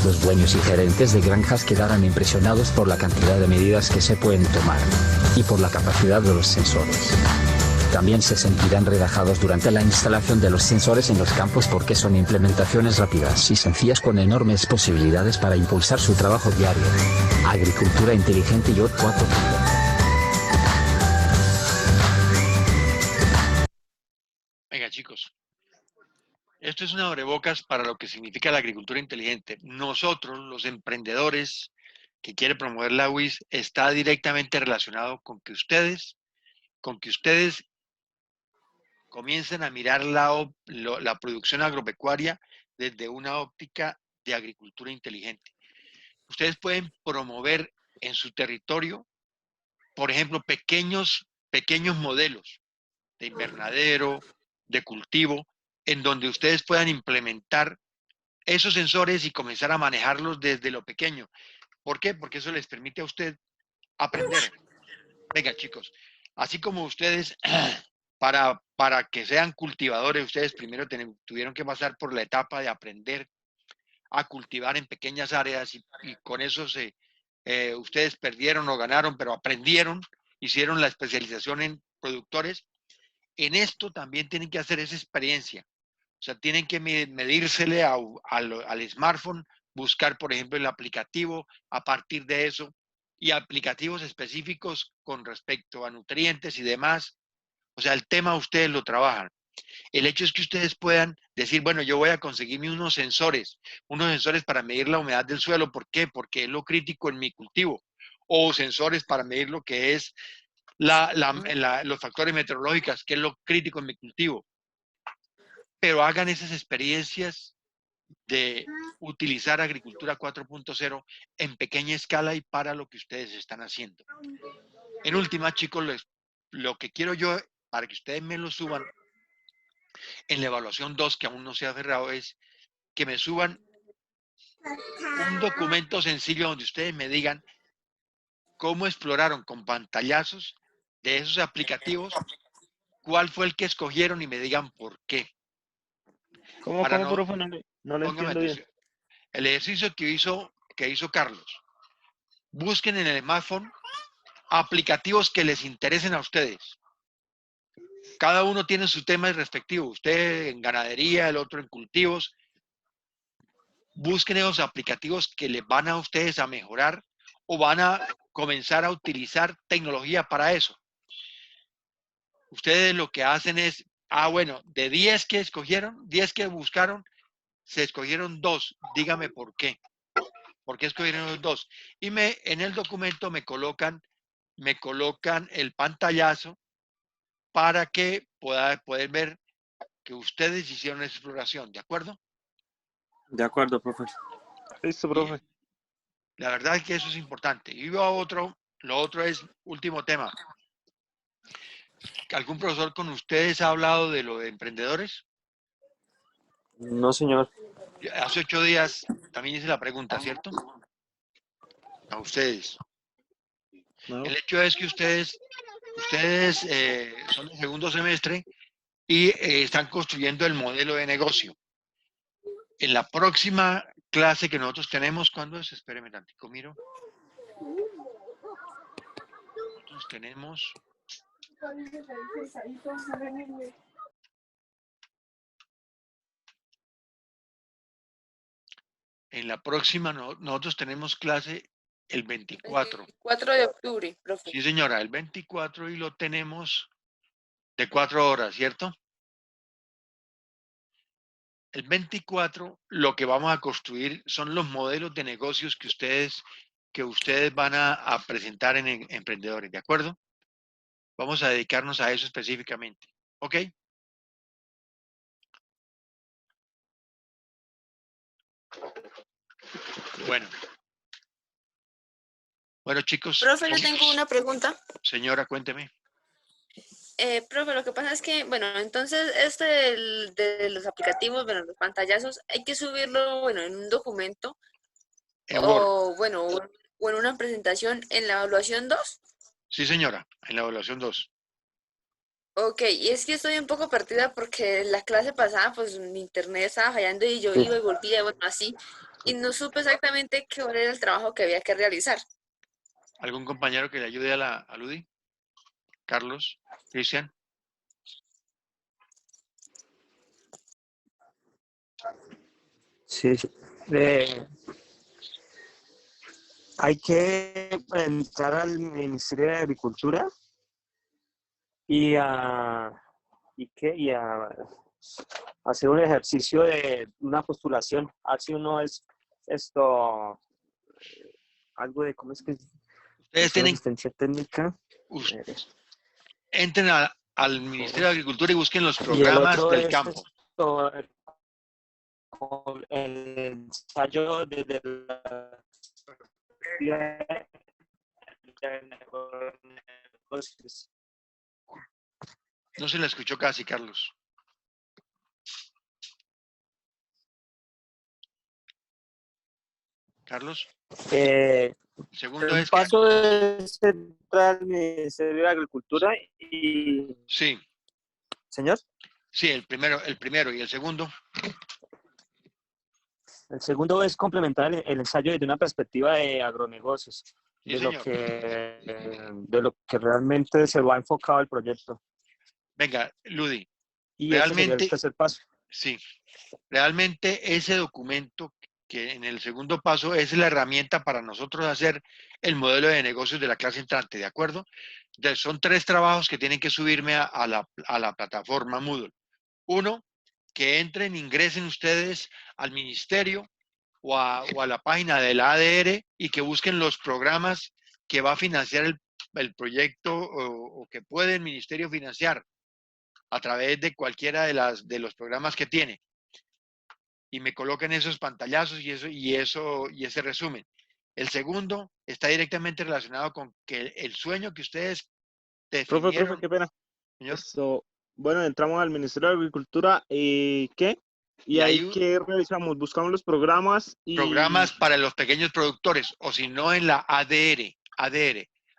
J: Los dueños y gerentes de granjas quedarán impresionados por la cantidad de medidas que se pueden tomar y por la capacidad de los sensores. También se sentirán relajados durante la instalación de los sensores en los campos porque son implementaciones rápidas y sencillas con enormes posibilidades para impulsar su trabajo diario. Agricultura inteligente IoT 4.
A: Venga, chicos. Esto es una abrebocas para lo que significa la agricultura inteligente. Nosotros, los emprendedores que quieren promover la UIS, está directamente relacionado con que ustedes comiencen a mirar la producción agropecuaria desde una óptica de agricultura inteligente. Ustedes pueden promover en su territorio, por ejemplo, pequeños modelos de invernadero, de cultivo, en donde ustedes puedan implementar esos sensores y comenzar a manejarlos desde lo pequeño. ¿Por qué? Porque eso les permite a usted aprender. Venga, chicos, así como ustedes... Para que sean cultivadores, ustedes primero tuvieron que pasar por la etapa de aprender a cultivar en pequeñas áreas y con eso ustedes perdieron o ganaron, pero aprendieron, hicieron la especialización en productores. En esto también tienen que hacer esa experiencia. O sea, tienen que medírsele al smartphone, buscar, por ejemplo, el aplicativo a partir de eso y aplicativos específicos con respecto a nutrientes y demás. O sea, el tema ustedes lo trabajan. El hecho es que ustedes puedan decir, bueno, yo voy a conseguirme unos sensores para medir la humedad del suelo. ¿Por qué? Porque es lo crítico en mi cultivo. O sensores para medir lo que es los factores meteorológicos, que es lo crítico en mi cultivo. Pero hagan esas experiencias de utilizar agricultura 4.0 en pequeña escala y para lo que ustedes están haciendo. En última, chicos, lo que quiero yo, para que ustedes me lo suban en la evaluación 2, que aún no se ha cerrado, es que me suban un documento sencillo donde ustedes me digan cómo exploraron con pantallazos de esos aplicativos, cuál fue el que escogieron y me digan por qué.
C: ¿Cómo, profe? No le entiendo bien.
A: El ejercicio que hizo Carlos. Busquen en el smartphone aplicativos que les interesen a ustedes. cada uno tiene su tema respectivo. Usted en ganadería, el otro en cultivos. Busquen esos aplicativos que les van a ustedes a mejorar o van a comenzar a utilizar tecnología para eso. Ustedes lo que hacen es, bueno, de 10 que escogieron, 10 que buscaron, se escogieron 2. Dígame por qué. ¿Por qué escogieron los 2? Y en el documento me colocan el pantallazo para que poder ver que ustedes hicieron esa exploración, ¿de acuerdo?
E: De acuerdo, profe.
C: Listo, profe.
A: La verdad es que eso es importante. Y lo otro es, último tema. ¿Algún profesor con ustedes ha hablado de lo de emprendedores?
E: No, señor.
A: Hace 8 días también hice la pregunta, ¿cierto? A ustedes.
C: No.
A: El hecho es que ustedes son el segundo semestre y están construyendo el modelo de negocio. En la próxima clase que nosotros tenemos, ¿cuándo es? Espéreme tantico, miro. Nosotros tenemos... En la próxima nosotros tenemos clase el 24.
B: El 4 de octubre, profe.
A: Sí, señora, el 24 y lo tenemos de 4 horas, ¿cierto? El 24 lo que vamos a construir son los modelos de negocios que ustedes van a presentar en emprendedores, ¿de acuerdo? Vamos a dedicarnos a eso específicamente, ¿ok? Bueno, chicos.
B: Profe, yo tengo una pregunta.
A: Señora, cuénteme.
B: Profe, lo que pasa es que, bueno, entonces de los aplicativos, bueno, los pantallazos, hay que subirlo, bueno, en un documento
A: En Word.
B: o en una presentación en la evaluación 2.
A: Sí, señora, en la evaluación 2.
B: Ok, y es que estoy un poco perdida porque la clase pasada, pues mi internet estaba fallando y yo iba y volvía, bueno, así, y no supe exactamente qué hora era el trabajo que había que realizar.
A: ¿Algún compañero que le ayude a Ludi? Carlos, Cristian.
K: Sí, hay que entrar al Ministerio de Agricultura y hacer un ejercicio de una postulación. Así uno es algo de, ¿cómo es que es?
A: Ustedes tienen
K: Asistencia técnica.
A: Entren al Ministerio de Agricultura y busquen los programas del campo.
K: El ensayo de la
A: No se la escuchó casi, Carlos. Carlos. Segundo
K: el
A: es
K: paso es entrar al Ministerio de Agricultura y...
A: Sí.
K: ¿Señor?
A: Sí, el primero y el segundo.
K: El segundo es complementar el ensayo desde una perspectiva de agronegocios,
A: Sí,
K: de lo que realmente se va enfocado el proyecto.
A: Venga, Ludi.
K: Y ese sería el tercer paso.
A: Sí, realmente ese documento que en el segundo paso es la herramienta para nosotros hacer el modelo de negocios de la clase entrante, ¿de acuerdo? Entonces, son 3 trabajos que tienen que subirme a la plataforma Moodle. 1, que ingresen ustedes al ministerio o a la página de la ADR y que busquen los programas que va a financiar el proyecto o que puede el ministerio financiar a través de cualquiera de los programas que tiene. Y me coloquen esos pantallazos y ese resumen. El segundo está directamente relacionado con que el sueño que ustedes definieron.
C: Profe, qué pena.
A: Señor.
C: Bueno, entramos al Ministerio de Agricultura y ¿qué? Y ahí ¿qué realizamos? Buscamos los programas y...
A: Programas para los pequeños productores, o si no en la ADR,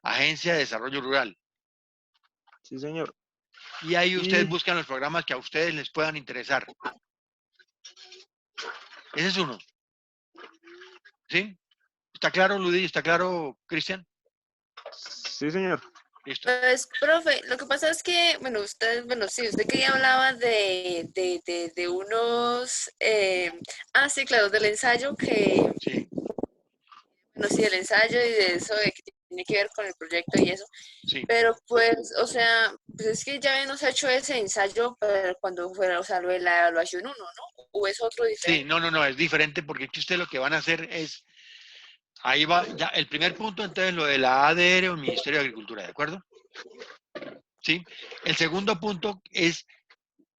A: Agencia de Desarrollo Rural.
C: Sí, señor.
A: Y ahí ustedes buscan los programas que a ustedes les puedan interesar. Ese es uno. ¿Sí? ¿Está claro, Ludi? ¿Está claro, Cristian?
C: Sí, señor.
A: Listo.
B: Pues, profe, lo que pasa es que, bueno, sí, usted que ya hablaba de unos, sí, claro, del ensayo que,
A: Sí,
B: bueno, sí, del ensayo y de eso de que tiene que ver con el proyecto y eso,
A: sí.
B: pero pues, o sea, pues es que ya habíamos hecho ese ensayo para cuando fuera, o sea, lo de la evaluación 1, ¿no? ¿O es otro
A: Sí,
B: diferente?
A: no, es diferente porque aquí ustedes lo que van a hacer es, ahí va, ya, el primer punto entonces lo de la ADR o el Ministerio de Agricultura, ¿de acuerdo? Sí. El segundo punto es,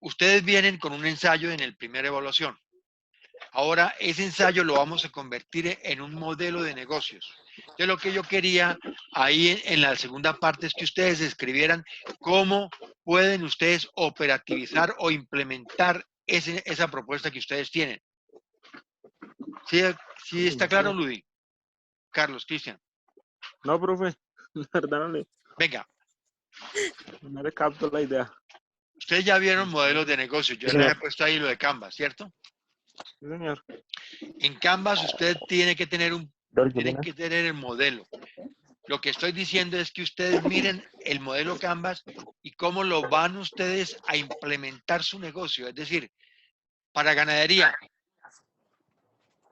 A: ustedes vienen con un ensayo en el primer evaluación. Ahora ese ensayo lo vamos a convertir en un modelo de negocios. Entonces lo que yo quería ahí en la segunda parte es que ustedes escribieran cómo pueden ustedes operativizar o implementar esa propuesta que ustedes tienen. ¿Sí está claro, Ludi? Carlos, Cristian.
C: No, profe, la verdad
A: Venga,
C: no le capto la idea.
A: ustedes ya vieron modelos de negocio. Yo les he puesto ahí lo de Canvas, ¿cierto?
C: Sí, señor.
A: En Canvas usted tiene que tener el modelo. Lo que estoy diciendo es que ustedes miren el modelo Canvas y cómo lo van ustedes a implementar su negocio. Es decir, para ganadería.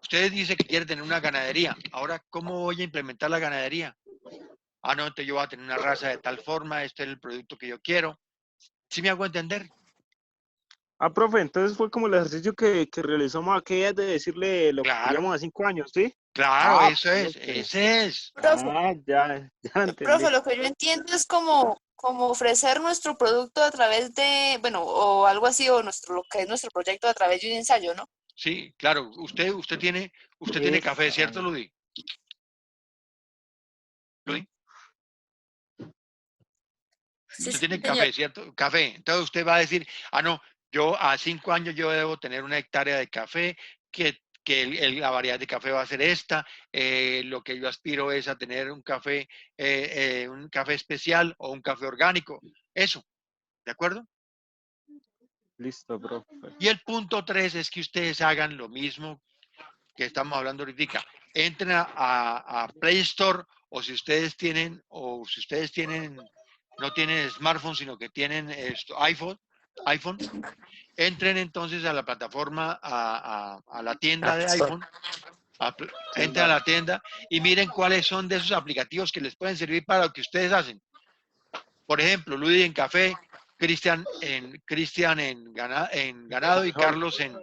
A: Ustedes dicen que quieren tener una ganadería. Ahora, ¿cómo voy a implementar la ganadería? Ah, no, entonces yo voy a tener una raza de tal forma, este es el producto que yo quiero. ¿Sí me hago entender?
C: Ah, profe, entonces fue como el ejercicio que realizamos aquella de decirle lo que queríamos
A: Claro,
C: a 5 años, ¿sí?
A: claro, eso es,
C: Profe.
A: ese es.
B: Profe,
C: Ya entendí.
B: profe, lo que yo entiendo es como ofrecer nuestro producto a través de, bueno, o algo así, o lo que es nuestro proyecto a través de un ensayo, ¿no?
A: Sí, claro, usted tiene café, ¿cierto, Ludi? Ludi,
B: Sí,
A: usted tiene
B: señor.
A: café, ¿cierto? Café. Entonces usted va a decir, ah, no, yo a 5 años yo debo tener una hectárea de café, que la variedad de café va a ser esta, lo que yo aspiro es a tener un café especial o un café orgánico, eso, ¿de acuerdo?
C: Listo, profe.
A: Y el punto 3 es que ustedes hagan lo mismo que estamos hablando ahorita. Entren a Play Store o si ustedes tienen, no tienen smartphone, sino que tienen iPhone, entren entonces a la plataforma, a la tienda de iPhone, entren a la tienda y miren cuáles son de esos aplicativos que les pueden servir para lo que ustedes hacen. Por ejemplo, Ludi en café, Cristian en ganado y Carlos en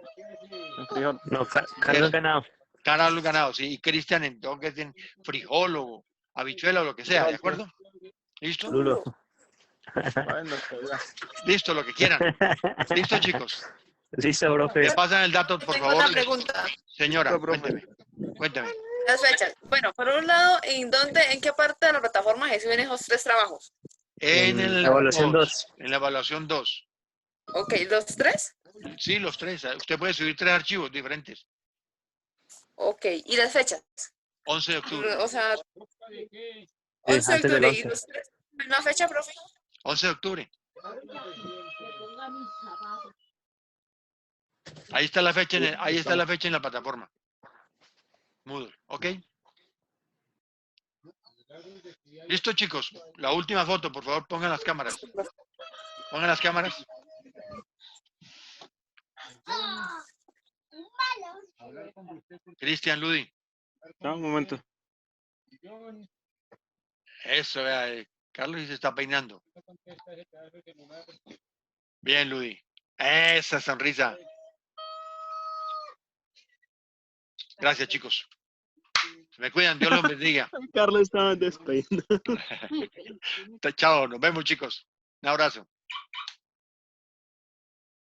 C: frijol.
E: No, Carlos Ganado.
A: Carlos ganado, sí, y Cristian en frijol o habichuela o lo que sea, ¿de acuerdo? ¿Listo?
E: Lulo.
C: Bueno, pues ya.
A: Listo, lo que quieran. ¿Listo, chicos?
E: Listo, profe.
A: Me pasan el dato, por
B: Tengo
A: favor.
B: una pregunta.
A: Señora,
C: Listo, profe.
A: cuénteme.
B: Las fechas. Bueno, por un lado, en qué parte de la plataforma se suben esos 3 trabajos?
A: En el
E: Evaluación
A: 2,
E: 2.
A: en la evaluación 2.
B: Ok, ¿los 3?
A: Sí, los 3. Usted puede subir 3 archivos diferentes.
B: Ok, ¿y las fechas?
A: 11 de octubre.
B: O sea,
E: Sí,
B: 11 de
E: antes del
B: octubre y
E: 11.
B: los 3. ¿Una fecha, profe?
A: 11 de octubre. Ahí está la fecha en la plataforma. Moodle, ¿ok? Listo, chicos. La última foto, por favor, pongan las cámaras. Pongan las cámaras. Cristian, Ludi.
C: Ya, un momento.
A: Eso, vea, Carlos se está peinando. Bien, Ludi. Esa sonrisa. Gracias, chicos. Se me cuidan, Dios los bendiga.
C: Carlos estaba despeinando.
A: Chao, nos vemos, chicos. Un abrazo.